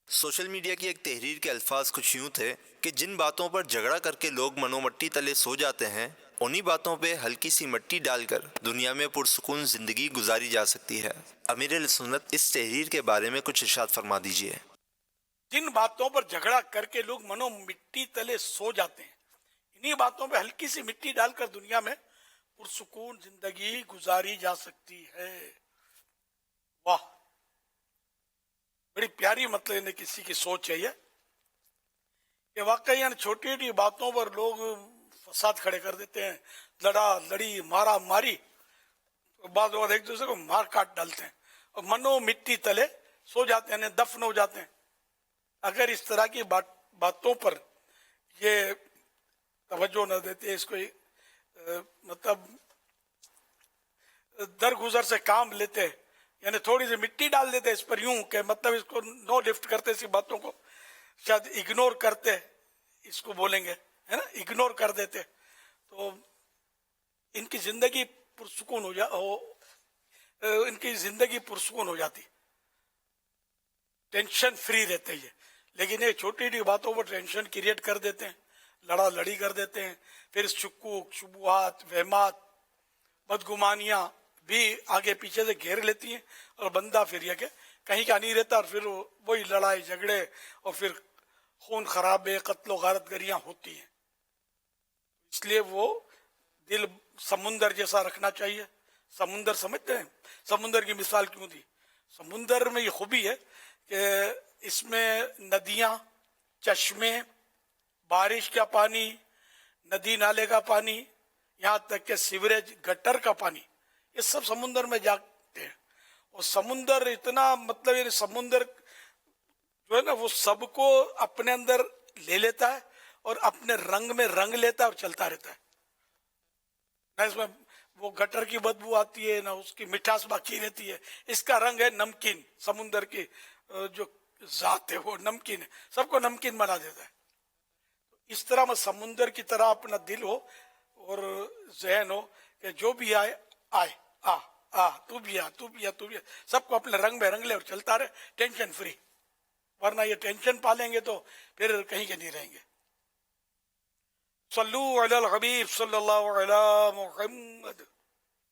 H: سوشل میڈیا کی ایک تحریر کے الفاظ کچھ یوں تھے کہ جن باتوں پر جھگڑا کر کے لوگ منو مٹی تلے سو جاتے ہیں، انہی باتوں پہ ہلکی سی مٹی ڈال کر دنیا میں پرسکون زندگی گزاری جا سکتی ہے۔ امیر اہل سنت اس تحریر کے بارے میں کچھ ارشاد فرما دیجیے۔
C: جن باتوں پر جھگڑا کر کے لوگ منو مٹی تلے سو جاتے ہیں، انہی باتوں پہ ہلکی سی مٹی ڈال کر دنیا میں پرسکون زندگی گزاری جا سکتی ہے۔ واہ، بڑی پیاری مطلب کسی کی سوچ ہے یہ کہ واقعی چھوٹی چھوٹی باتوں پر لوگ فساد کھڑے کر دیتے ہیں، لڑا لڑی، مارا ماری، بعض اوقات ایک دوسرے کو مار کاٹ ڈالتے ہیں اور منو مٹی تلے سو جاتے ہیں، دفن ہو جاتے ہیں۔ اگر اس طرح کی باتوں پر یہ توجہ نہ دیتے، اس کو مطلب درگزر سے کام لیتے، یعنی تھوڑی سی مٹی ڈال دیتے اس پر، یوں کہ مطلب اس کو نو لفٹ کرتے، اسی باتوں کو شاید اگنور کرتے، اس کو بولیں گے ہے نا، اگنور کر دیتے، تو ان کی زندگی پرسکون ان کی زندگی پرسکون ہو جاتی، ٹینشن فری رہتے یہ۔ لیکن یہ چھوٹی چھوٹی باتوں پر ٹینشن کریٹ کر دیتے ہیں، لڑا لڑی کر دیتے ہیں، پھر شکوک، شبہات، وہمات، بدگمانیاں بھی آگے پیچھے سے گھیر لیتی ہیں، اور بندہ پھر یہ کہ کہیں کا نہیں رہتا، اور پھر وہی لڑائی جھگڑے اور پھر خون خرابے، قتل و غارت گریاں ہوتی ہیں۔ اس لیے وہ دل سمندر جیسا رکھنا چاہیے۔ سمندر سمجھتے ہیں سمندر کی مثال کیوں دی؟ سمندر میں یہ خوبی ہے کہ اس میں ندیاں، چشمے، بارش کا پانی، ندی نالے کا پانی، یہاں تک کہ سیوریج گٹر کا پانی، یہ سب سمندر میں جاتے ہیں۔ اور سمندر اتنا مطلب یعنی سمندر جو ہے نا وہ سب کو اپنے اندر لے لیتا ہے اور اپنے رنگ میں رنگ لیتا ہے اور چلتا رہتا ہے، نہ اس میں وہ گٹر کی بدبو آتی ہے، نہ اس کی مٹھاس باقی رہتی ہے۔ اس کا رنگ ہے نمکین، سمندر کی جو ذات ہے وہ نمکین ہے، سب کو نمکین بنا دیتا ہے۔ اس طرح میں سمندر کی طرح اپنا دل ہو اور ذہن ہو کہ جو بھی آئے آئے، تو بھی آ، تو بھی آ، تو بھی آ، سب کو اپنے رنگ میں رنگ لے اور چلتا رہے، ٹینشن فری۔ ورنہ یہ ٹینشن پالیں گے تو پھر کہیں کے نہیں رہیں گے۔ صلو علی الحبیب صلی اللہ علی محمد۔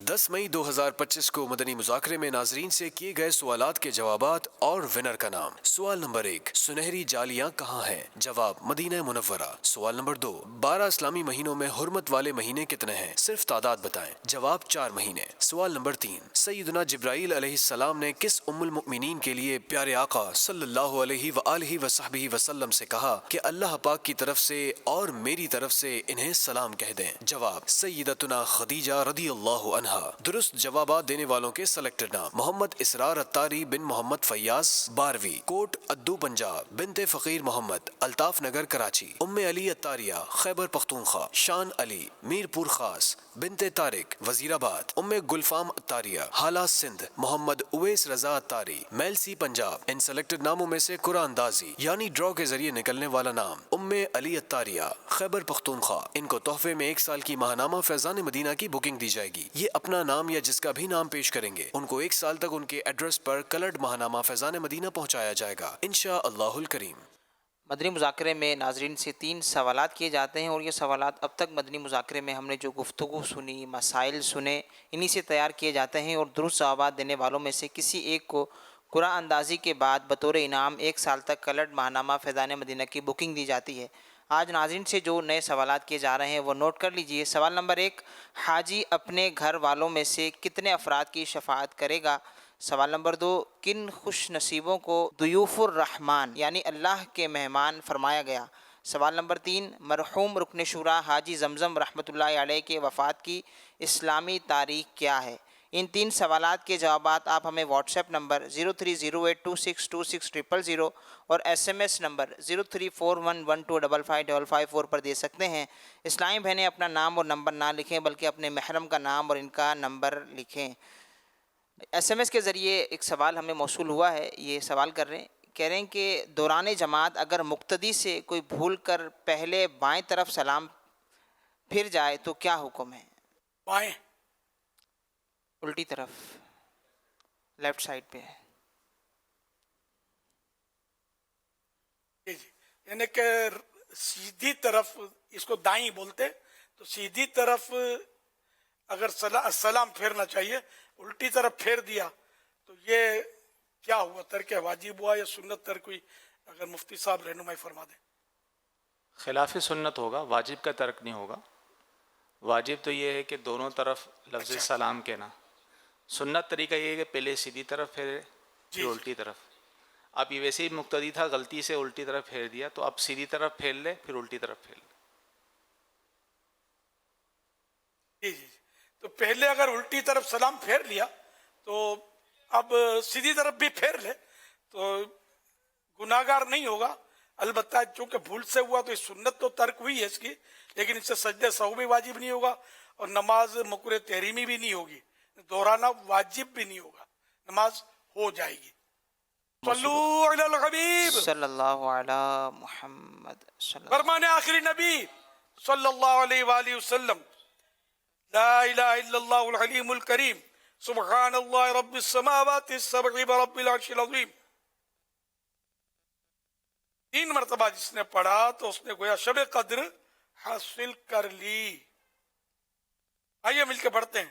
L: 10 مئی 2025 کو مدنی مذاکرے میں ناظرین سے کیے گئے سوالات کے جوابات اور ونر کا نام۔ سوال نمبر 1، سنہری جالیاں کہاں ہیں؟ جواب، مدینہ منورہ۔ سوال نمبر 2، 12 اسلامی مہینوں میں حرمت والے مہینے کتنے ہیں؟ صرف تعداد بتائیں۔ جواب، 4 مہینے۔ سوال نمبر 3، سیدنا جبرائیل علیہ السلام نے کس ام المؤمنین کے لیے پیارے آقا صلی اللہ علیہ وآلہ وصحبہ وسلم سے کہا کہ اللہ پاک کی طرف سے اور میری طرف سے انہیں سلام کہہ دیں؟ جواب، سیدتنا خدیجہ رضی اللہ عنہ۔ درست جوابات دینے والوں کے سلیکٹڈ نام: محمد اسرار اتاری بن محمد فیاض، 12ویں، کوٹ ادو پنجاب، بنت فقیر محمد، الطاف نگر کراچی، ام علی اتاریہ، خیبر پختونخوا، شان علی، میر پور خاص، بنت طارق، وزیر آباد، ام گلفام اتاریہ، حالہ سندھ، محمد اویس رضا اتاری، میلسی پنجاب۔ ان سلیکٹڈ ناموں میں سے قرآن اندازی یعنی ڈرا کے ذریعے نکلنے والا نام ام علی اتاریہ، خیبر پختونخوا، ان کو تحفے میں 1 سال کی ماہنامہ فیضان مدینہ کی بکنگ دی جائے گی۔ یہ اپنا نام یا جس کا بھی نام پیش کریں گے ان کو 1 سال تک ان کے ایڈریس پر کلرڈ ماہنامہ فیضان مدینہ پہنچایا جائے گا انشاءاللہ الکریم۔
F: مدنی مذاکرے میں ناظرین سے 3 سوالات کیے جاتے ہیں، اور یہ سوالات اب تک مدنی مذاکرے میں ہم نے جو گفتگو سنی، مسائل سنے، انہی سے تیار کیے جاتے ہیں، اور درست جوابات دینے والوں میں سے کسی ایک کو قرآن اندازی کے بعد بطور انعام 1 سال تک کلٹ ماہنامہ فیضان مدینہ کی بکنگ دی جاتی ہے۔ آج ناظرین سے جو نئے سوالات کیے جا رہے ہیں وہ نوٹ کر لیجئے۔ سوال نمبر 1، حاجی اپنے گھر والوں میں سے کتنے افراد کی شفاعت کرے گا؟ سوال نمبر 2، کن خوش نصیبوں کو ضیوف الرحمن یعنی اللہ کے مہمان فرمایا گیا؟ سوال نمبر 3، مرحوم رکن شورا حاجی زمزم رحمۃ اللہ علیہ کے وفات کی اسلامی تاریخ کیا ہے؟ ان 3 سوالات کے جوابات آپ ہمیں واٹس ایپ نمبر 030826260000 اور SMS نمبر 0341125555 پر دے سکتے ہیں۔ اسلامی بہنیں اپنا نام اور نمبر نہ لکھیں بلکہ اپنے محرم کا نام اور ان کا نمبر لکھیں۔ SMS کے ذریعے ایک سوال ہمیں موصول ہوا ہے، یہ سوال کہہ رہے ہیں کہ دوران جماعت اگر مقتدی سے کوئی بھول کر پہلے بائیں طرف سلام پھر جائے تو کیا حکم ہے؟
C: بائیں،
F: الٹی طرف، لیفٹ سائڈ پہ ہے۔
C: جی یعنی کہ سیدھی طرف، اس کو دائیں بولتے، تو سیدھی طرف اگر سلام پھیرنا چاہیے، الٹی طرف پھیر دیا تو یہ کیا ہوا؟ ترک واجب ہوا یا سنت ترک ہوئی؟ اگر مفتی صاحب رہنمائی فرما دیں۔
K: خلاف سنت ہوگا، واجب کا ترک نہیں ہوگا۔ واجب تو یہ ہے کہ دونوں طرف لفظ سلام کہنا، سنت طریقہ یہ ہے کہ پہلے سیدھی طرف پھیرے پھر الٹی طرف۔ اب یہ ویسے ہی مقتدی تھا، غلطی سے الٹی طرف پھیر دیا، تو اب سیدھی طرف پھیر لے پھر الٹی طرف پھیر لے۔
C: جی تو پہلے اگر الٹی طرف سلام پھیر لیا تو اب سیدھی طرف بھی پھیر لے تو گناہگار نہیں ہوگا۔ البتہ چونکہ بھول سے ہوا تو سنت تو ترک ہوئی ہے اس کی، لیکن اس سے سجدہ سہو بھی واجب نہیں ہوگا اور نماز مکروہ تحریمی بھی نہیں ہوگی، دہرانا واجب بھی نہیں ہوگا، نماز ہو جائے گی۔ صلو علی الحبیب
F: صلی اللہ علی محمد
C: فرمان آخری نبی صلی اللہ علیہ وآلہ وسلم، لا الہ الا اللہ الحلیم الکریم، سبحان اللہ رب السماوات السبع ورب العرش العظیم۔ 3 مرتبہ جس نے پڑھا تو اس نے گویا شب قدر حاصل کر لی۔ آئیے مل کے پڑھتے ہیں،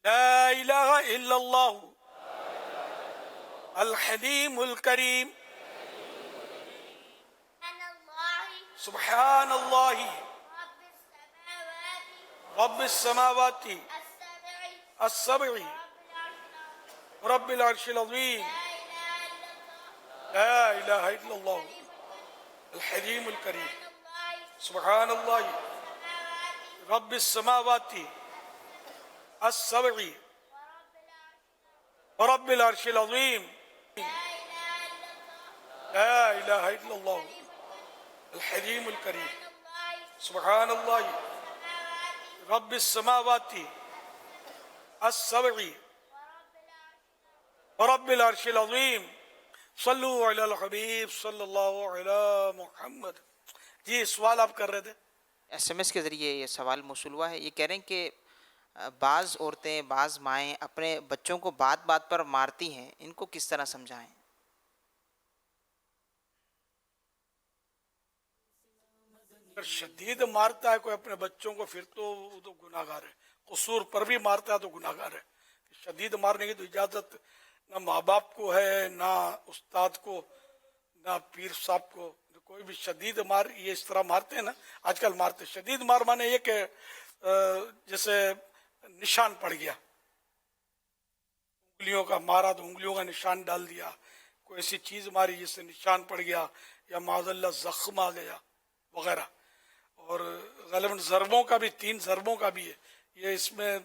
C: لا الہ الا اللہ الحلیم الکریم، سبحان اللہ رب السماوات السبع رب العرش العظیم، لا الہ الا اللہ الحلیم الکریم، سبحان اللہ رب السماوات السبع رب العرش العظیم، لا الہ الا اللہ الحلیم الکریم، سبحان اللہ رب السماوات السبع رب العرش العظیم، صلو علی الحبیب صلی اللہ علی محمد۔ جی سوال آپ کر رہے تھے۔
F: SMS کے ذریعے یہ سوال موصول ہوا ہے، یہ کہہ رہے ہیں کہ بعض عورتیں، بعض مائیں اپنے بچوں کو بات بات پر مارتی ہیں، ان کو کس طرح سمجھائیں؟
C: اگر شدید مارتا ہے کوئی اپنے بچوں کو پھر تو وہ تو گناہگار ہے، قصور پر بھی مارتا ہے تو گناہگار ہے۔ شدید مارنے کی تو اجازت نہ ماں باپ کو ہے، نہ استاد کو، نہ پیر صاحب کو۔ کوئی بھی شدید مار یہ اس طرح مارتے ہیں نا، آج کل مارتے شدید مار مانے یہ کہ جیسے نشان پڑ گیا، انگلیوں کا مارا تو انگلیوں کا نشان ڈال دیا، کوئی ایسی چیز ماری جس سے نشان پڑ گیا یا معاذ اللہ زخم آ گیا وغیرہ۔ اور غالباً ضربوں کا بھی 3 ضربوں کا بھی ہے، یہ اس میں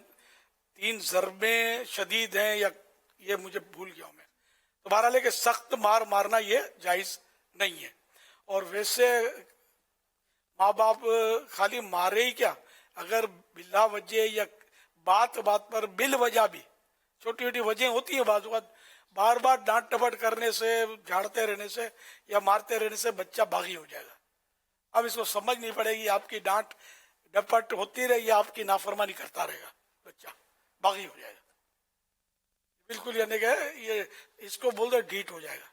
C: 3 ضربیں شدید ہیں یا یہ مجھے بھول گیا ہوں میں۔ تو بہرحال ہے کہ سخت مار مارنا یہ جائز نہیں ہے۔ اور ویسے ماں باپ خالی مارے ہی کیا، اگر بلا وجہ یا بات بات پر بل وجہ بھی چھوٹی چھوٹی وجہ ہوتی ہیں، بعض اوقات بار بار ڈانٹ ٹپٹ کرنے سے، جھاڑتے رہنے سے یا مارتے رہنے سے بچہ باغی ہو جائے گا۔ اب اس کو سمجھ نہیں پڑے گی، آپ کی ڈانٹ ڈپٹ ہوتی رہے گی، آپ کی نافرمانی کرتا رہے گا، بچہ باغی ہو جائے گا بالکل، یعنی کہ یہ اس کو بول دو ڈھیٹ ہو جائے گا،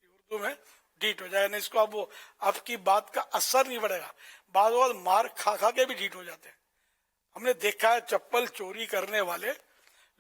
C: اردو میں ڈھیٹ ہو جائے گا، اس کو اب وہ آپ کی بات کا اثر نہیں پڑے گا۔ بعض اوقات مار کھا کھا کے بھی ڈھیٹ ہو جاتے ہیں۔ ہم نے دیکھا ہے چپل چوری کرنے والے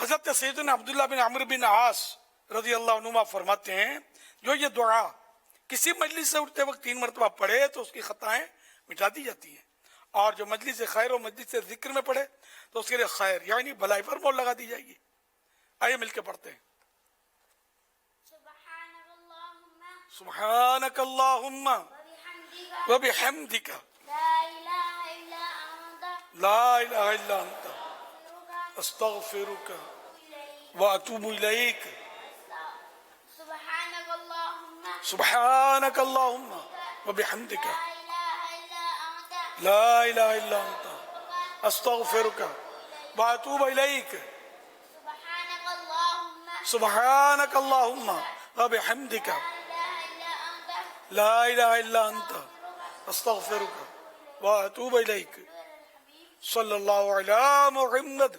C: حضرت سیدنا عبداللہ بن عمرو بن عاص رضی اللہ عنہما فرماتے ہیں جو یہ دعا کسی مجلس سے اٹھتے وقت 3 مرتبہ پڑھے تو اس کی خطائیں مٹا دی جاتی ہیں، اور جو مجلس خیر و مجلس ذکر میں پڑھے تو اس کے لیے خیر یعنی بھلائی پر مہر لگا دی جائے گی۔ آئیے مل کے پڑھتے ہیں۔ سبحانک اللہم وبحمدک لا الہ الا انت استغفرک واتوب الیک۔ سبحانک اللہم وبحمدک لا الہ الا انت استغفرک واتوب الیک۔ سبحانک اللہم وبحمدک لا الہ الا انت استغفرک واتوب الیک۔ صلی اللہ علی محمد۔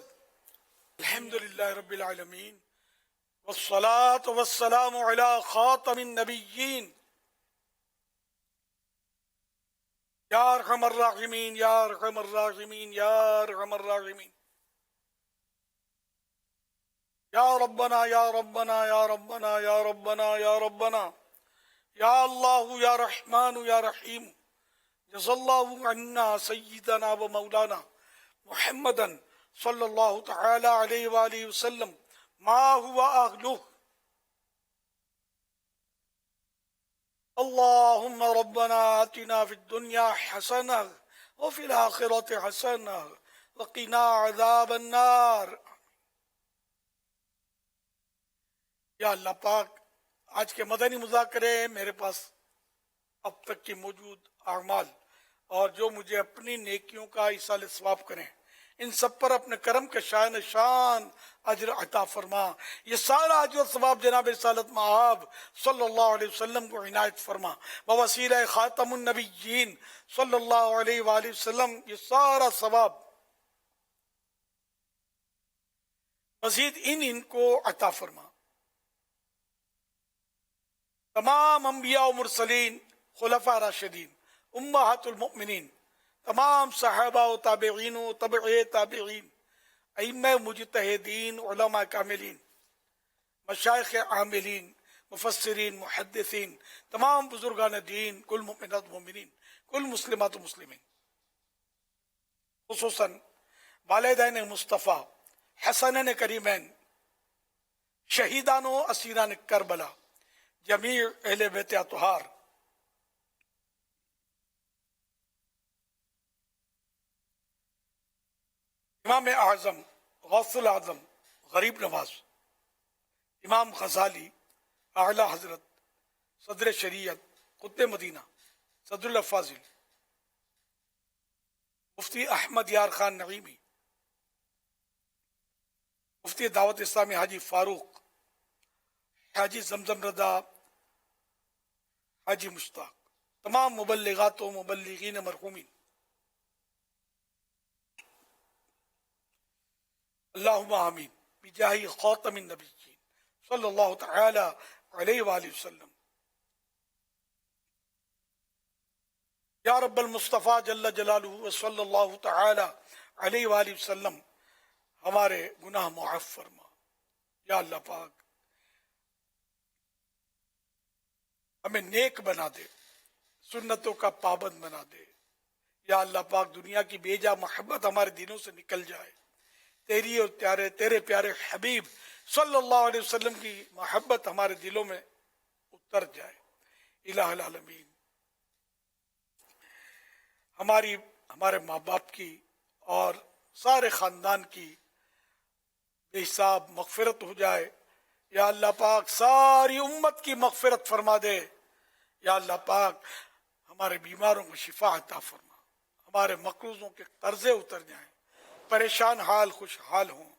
C: الحمدللہ رب العالمین والصلاة والسلام علی خاتم النبیین یا ارحم الراحمین یا ارحم الراحمین یا ارحم الراحمین یا ربنا یا ربنا یا ربنا یا ربنا یا ربنا یا اللہ یا رحمان یا رحیم جزا اللہ عنا سیدنا و مولانا محمدا صلی اللہ تعالی علیہ وآلہ وسلم ما ہوا اہلہ۔ اللہم ربنا آتنا فی الدنیا حسنہ وفی الآخرۃ حسنہ وقنا عذاب النار۔ یا اللہ پاک آج کے مدنی مذاکرے میرے پاس اب تک کی موجود اعمال اور جو مجھے اپنی نیکیوں کا ایصال ثواب کریں، ان سب پر اپنے کرم کے شان شان اجر عطا فرما۔ یہ سارا اجر و ثواب جناب رسالت مآب صلی اللہ علیہ وسلم کو عنایت فرما بوسیلہ خاتم النبیین صلی اللہ علیہ وآلہ وسلم۔ یہ سارا ثواب مزید ان کو عطا فرما۔ تمام انبیاء و مرسلین، خلفاء راشدین، امہات المؤمنین، تمام صحابہ و تابعین و تبع تابعین، ائمہ مجتہدین، علماء کاملین، مشائخ عاملین، مفسرین، محدثین، تمام بزرگان دین، کل مؤمنات و مومنین، کل مسلمات و مسلمین، خصوصاً والدین مصطفیٰ، حسنین کریمین، شہیدان و اسیران کربلا، جمیع اہل بیت اطہار، امام اعظم غوث العظم غریب نواز، امام غزالی، اعلی حضرت صدر شریعت قطب مدینہ صدر الافاضل مفتی احمد یار خان نعیمی، مفتی دعوت اسلامی حاجی فاروق، حاجی زمزم رضا، حاجی مشتاق، تمام مبلغات و مبلغین مرحومین، اللہم آمین بجاہ خاتم النبیین صلی اللہ تعالی علیہ وآلہ وسلم۔ یا رب المصطفیٰ جل جلالہ صلی اللہ تعالی علیہ وآلہ وسلم، ہمارے گناہ معاف فرما۔ یا اللہ پاک ہمیں نیک بنا دے، سنتوں کا پابند بنا دے۔ یا اللہ پاک دنیا کی بے جا محبت ہمارے دلوں سے نکل جائے، تیری اور تیرے پیارے حبیب صلی اللہ علیہ وسلم کی محبت ہمارے دلوں میں اتر جائے۔ الہ العالمین ہمارے ماں باپ کی اور سارے خاندان کی بے حساب مغفرت ہو جائے۔ یا اللہ پاک ساری امت کی مغفرت فرما دے۔ یا اللہ پاک ہمارے بیماروں کو شفا عطا فرما، ہمارے مقروضوں کے قرضے اتر جائیں، پریشان حال خوشحال ہوں۔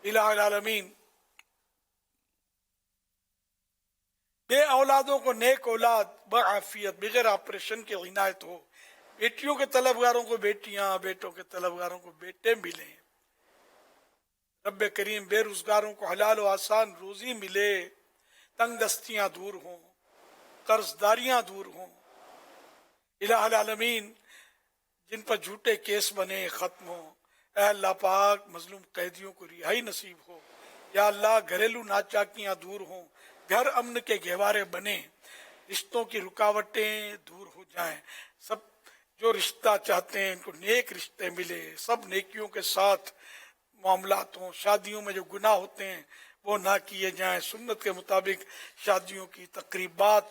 C: الہ العالمین بے اولادوں کو نیک اولاد بعافیت بغیر آپریشن کے عنایت ہو، بیٹیوں کے طلبگاروں کو بیٹیاں، بیٹوں کے طلبگاروں کو بیٹے ملیں۔ رب کریم بے روزگاروں کو حلال و آسان روزی ملے، تنگ دستیاں دور ہوں، قرض داریاں دور ہوں۔ الہ العالمین جن پر جھوٹے کیس بنے ختم ہوں۔ اے اللہ پاک مظلوم قیدیوں کو رہائی نصیب ہو. یا اللہ گھریلو ناچاکیاں دور ہوں، گھر امن کے گہوارے بنے، رشتوں کی رکاوٹیں دور ہو جائیں، سب جو رشتہ چاہتے ہیں ان کو نیک رشتے ملے، سب نیکیوں کے ساتھ معاملات ہوں، شادیوں میں جو گناہ ہوتے ہیں وہ نہ کیے جائیں، سنت کے مطابق شادیوں کی تقریبات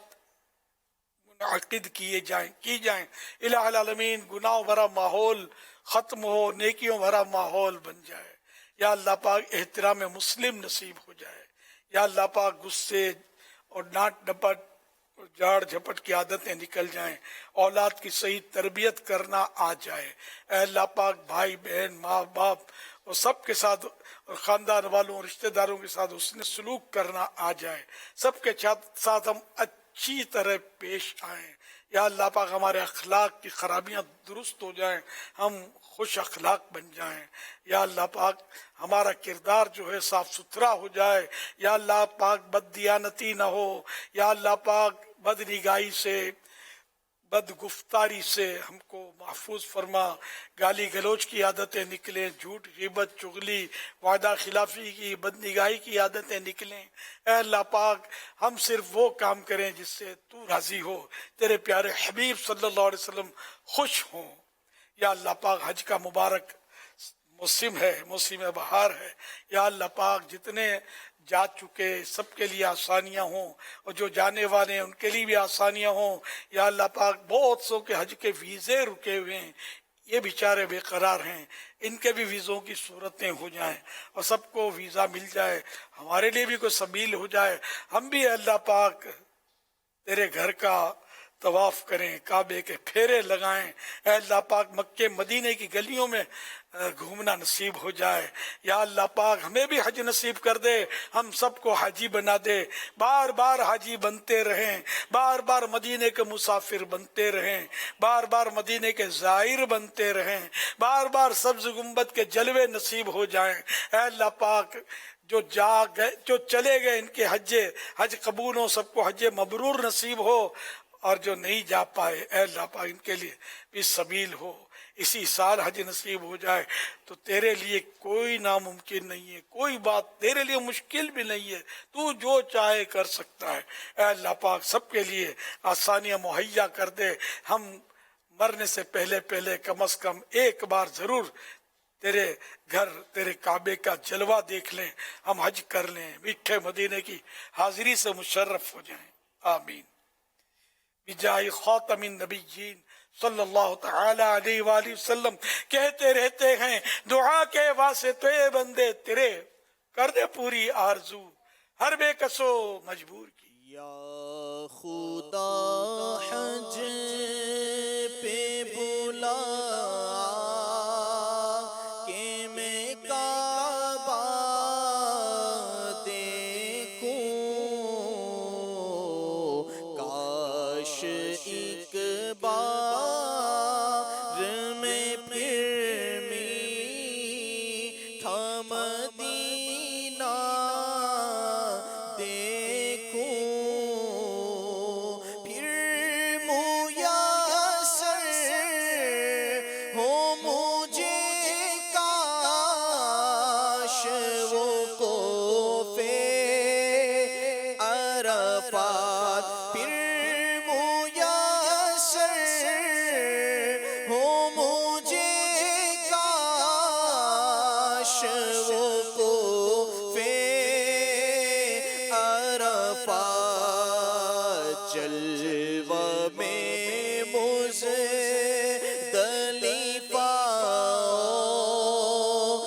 C: منعقد کی جائیں. الہ العالمین گناہ بھرا ماحول ختم ہو، نیکیوں بھرا ماحول بن جائے. یا اللہ پاک احترام مسلم نصیب ہو جائے. یا اللہ پاک غصے اور ڈانٹ ڈپٹ اور جھاڑ جھپٹ کی عادتیں نکل جائیں، اولاد کی صحیح تربیت کرنا آ جائے. اے اللہ پاک بھائی بہن ماں باپ اور سب کے ساتھ اور خاندان والوں رشتہ داروں کے ساتھ حسن سلوک کرنا آ جائے، سب کے ساتھ ہم اچھی طرح پیش آئیں. یا اللہ پاک ہمارے اخلاق کی خرابیاں درست ہو جائیں، ہم خوش اخلاق بن جائیں. یا اللہ پاک ہمارا کردار جو ہے صاف ستھرا ہو جائے. یا اللہ پاک بد دیانتی نہ ہو. یا اللہ پاک بد نگاہی سے بد گفتاری سے ہم کو محفوظ فرما. گالی گلوچ کی عادتیں نکلیں، جھوٹ غیبت چغلی وعدہ خلافی کی بد نگاہی کی عادتیں نکلیں. اے اللہ پاک ہم صرف وہ کام کریں جس سے تو راضی ہو، تیرے پیارے حبیب صلی اللہ علیہ وسلم خوش ہوں. یا اللہ پاک حج کا مبارک موسم ہے، موسم بہار ہے. یا اللہ پاک جتنے جا چکے سب کے لیے آسانیاں ہوں، اور جو جانے والے ہیں ان کے لیے بھی آسانیاں ہوں. یا اللہ پاک بہت سو کے حج کے ویزے رکے ہوئے ہیں، یہ بیچارے بے قرار ہیں، ان کے بھی ویزوں کی صورتیں ہو جائیں اور سب کو ویزا مل جائے، ہمارے لیے بھی کوئی سبیل ہو جائے. ہم بھی اللہ پاک تیرے گھر کا طواف کریں، کعبے کے پھیرے لگائیں. اے اللہ پاک مکے مدینے کی گلیوں میں گھومنا نصیب ہو جائے. یا اللہ پاک ہمیں بھی حج نصیب کر دے، ہم سب کو حاجی بنا دے، بار بار حاجی بنتے رہیں، بار بار مدینے کے مسافر بنتے رہیں، بار بار مدینے کے زائر بنتے رہیں، بار بار سبز گنبد کے جلوے نصیب ہو جائیں. اے اللہ پاک جو چلے گئے ان کے حج قبول ہو، سب کو حج مبرور نصیب ہو، اور جو نہیں جا پائے اے اللہ پاک ان کے لیے بھی سبیل ہو، اسی سال حج نصیب ہو جائے. تو تیرے لیے کوئی ناممکن نہیں ہے، کوئی بات تیرے لیے مشکل بھی نہیں ہے، تو جو چاہے کر سکتا ہے. اے اللہ پاک سب کے لیے آسانیاں مہیا کر دے. ہم مرنے سے پہلے کم از کم ایک بار ضرور تیرے گھر تیرے کعبے کا جلوہ دیکھ لیں، ہم حج کر لیں، میٹھے مدینے کی حاضری سے مشرف ہو جائیں. آمین. بجائے خاتم النبیین صلی اللہ تعالی علیہ وآلہ وسلم کہتے رہتے ہیں دعا کے واسطے بندے تیرے کر دے پوری آرزو ہر بے کسو مجبور کی.
M: یا خدا حج پہ بلا کہ میں کعبہ دیکھوں، کاش ایک بار میں پھر میٹھا مدینہ دیکھوں، پھر میسر ہو مجھے کاش وقوف عرفات، پھر میسر ہو مجھے کاش وقوف عرفات، جلوہ میں مزدلفہ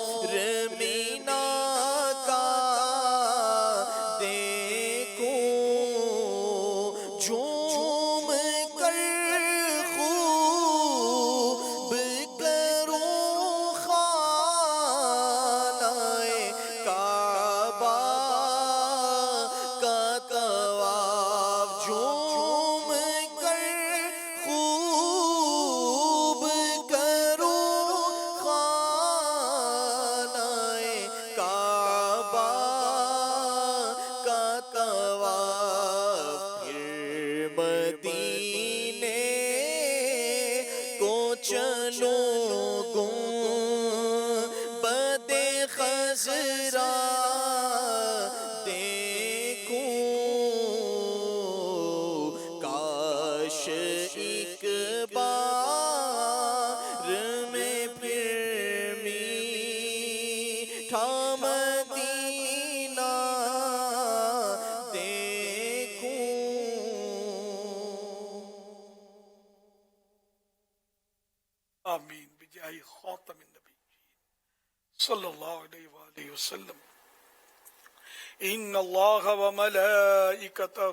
M: اور مینا کا دیکھوں، جھوم کر خوب کروں خانہ خضرا دیکھوں کاش ایک بار میں پھر میٹھا مدینہ
C: آمین بجاہ خاتم النبی صلی اللہ علیہ وآلہ وسلم. ان اللہ وملائکتہ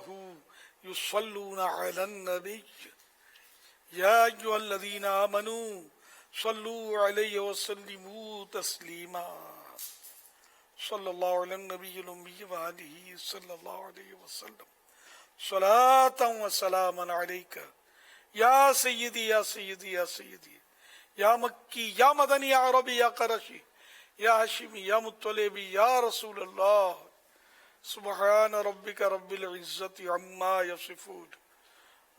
C: یصلون علی النبی یا ایھا الذین آمنوا صلوا علیہ وسلموا تسلیما. صلی اللہ علی النبی الأمی وآلہ صلی اللہ علیہ وسلم. صلاۃ و سلاما علیک یا سیدی یا سیدی یا سیدی یا مکی یا مدنی یا عربی یا قرشی یا ہاشمی یا مطلبی یا رسول اللہ. سبحان ربک رب العزت عما یصفون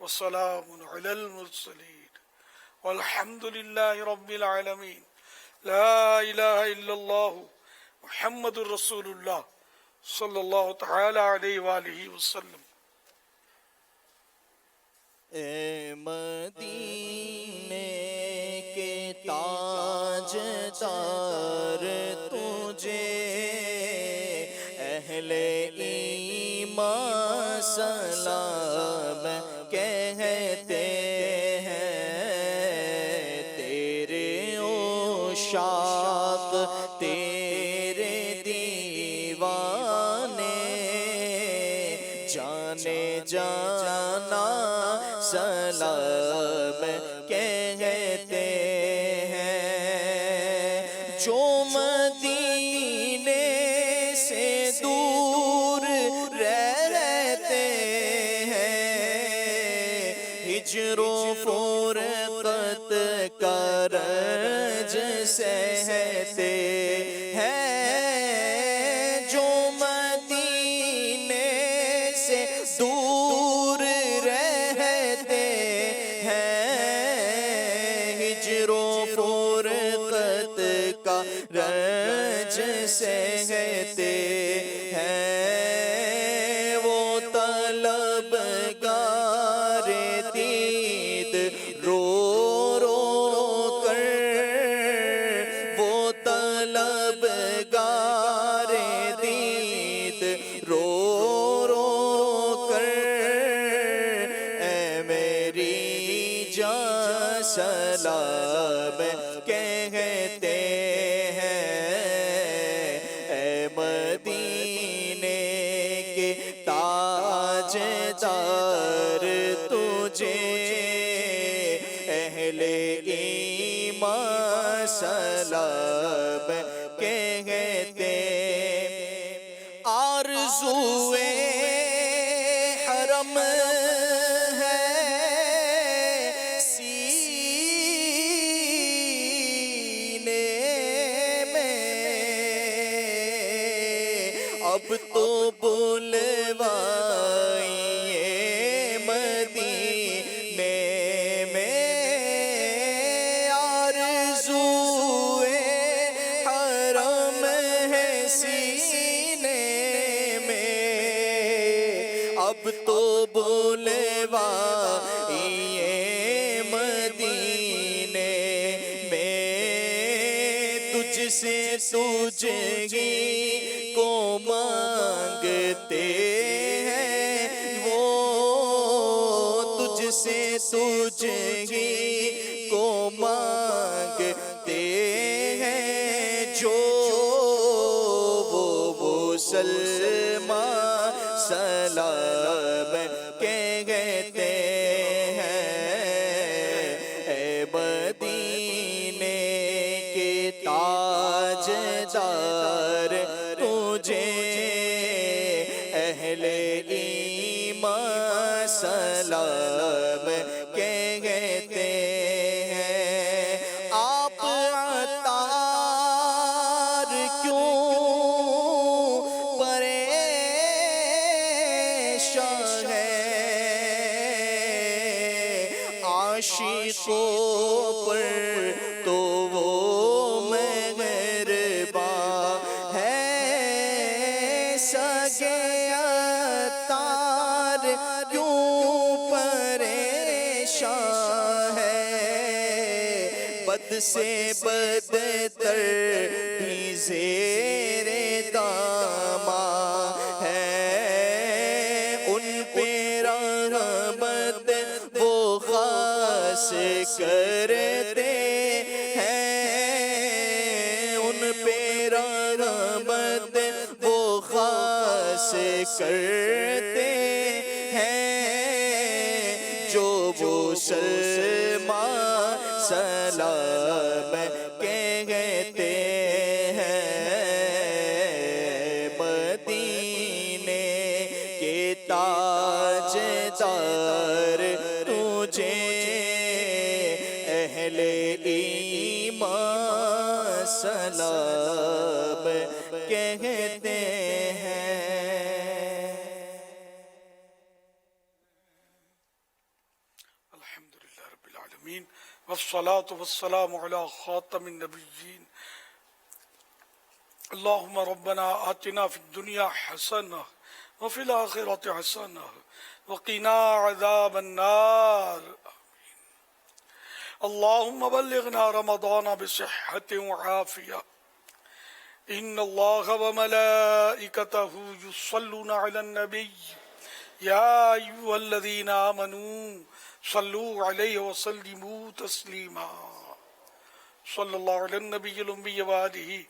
C: وسلام علی المرسلین والحمد للہ رب العالمین. لا الہ الا اللہ محمد رسول اللہ صلی اللہ تعالی علیہ وآلہ وسلم.
M: اے مدینے کے تاج دار تجھے اہل ایمان سلام کہتے ہیں. تیرے عشاق تیرے دیوانے جانے جانا سلام کہتے ہیں. جو مدینے سے دور رہتے ہیں ہجر و فرقت کا رنج سہتے ہیں. جو مدینے سے دور رہتے ہیں ہجر و فرقت کا رنج سہتے ہیں. وہ طلبگار دید رو رو کر وہ طلبگار دید رو رو کر اے میری جان سلام کہتے ہیں. اے مدینے کے تاج دار تجھے اہل ایمان سلام کہتے. آرزوئے حرم ہے سینے میں اب تو بلوائیے مدینے میں. آرزوئے حرم ہے سینے میں اب تو بلوائیے مدینے میں. تجھ سے تجھ ہی کو مانگتے ہیں وہ تجھ سے تجھ ہی کو مانگتے ہیں. جو وہ سلمان سلام کہتے ہیں. اے مدینے کے تاج دار تجھے اہل ایمان سلام کہتے ہیں. آپ عطار کیوں پریشان ہیں عاشقوں پر تو وہ مہربان سے بدتر بھی زیر داماں ہے، ان پہ رحمت وہ خاص کرتے ہیں، ان پہ رحمت وہ خاص کرتے ہیں، جو وہ سلمان سلام کہتے ہیں، مدینے کے تاج دار تجھے اہل ایمان سلام کہتے ہیں۔
C: الحمدللہ رب العالمین والصلاة والسلام علی خاتم النبیین۔ اللہم ربنا آتنا فی الدنیا حسنہ وفی الآخرۃ حسنہ وقنا عذاب النار۔ اللہم بلغنا رمضان بصحت وعافیہ۔ ان اللہ وملائکتہ یصلون علی النبی یا ایھا الذین آمنوا صلوا علیہ وسلموا تسلیما۔ صلی اللہ علی النبی الأمی وآلہ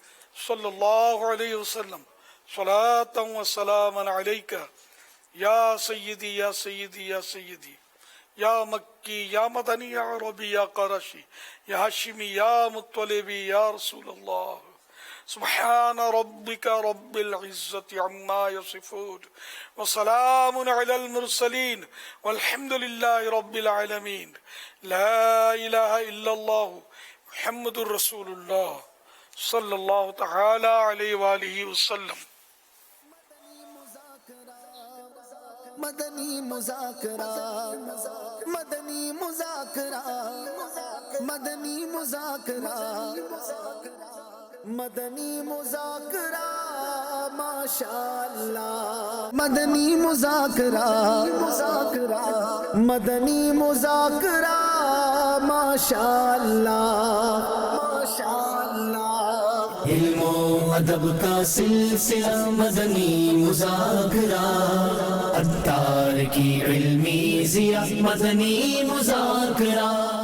C: صلی اللہ علیہ وسلم صلاة و سلاما علیک یا سیدی یا سیدی یا سیدی، یا مکی یا مدنی یا عربی یا قرشی یا ہاشمی یا مطلبی یا رسول اللہ۔ سبحان ربک رب العزت عما یصفون وسلام علی المرسلین والحمد للہ رب العالمین۔ لا الہ الا اللہ محمد الرسول اللہ صلی اللہ تعالی علیہ وآلہ وسلم۔
A: مدنی مذاکرہ مدنی مذاکرہ مدنی مذاکرہ مدنی مذاکرہ ماشاءاللہ مدنی مذاکرہ مدنی مذاکرہ ماشاءاللہ ماشاءاللہ۔
B: علم و ادب کا سلسلہ مدنی مذاکرہ، عطار کی علمی ضیاء مدنی مذاکرہ۔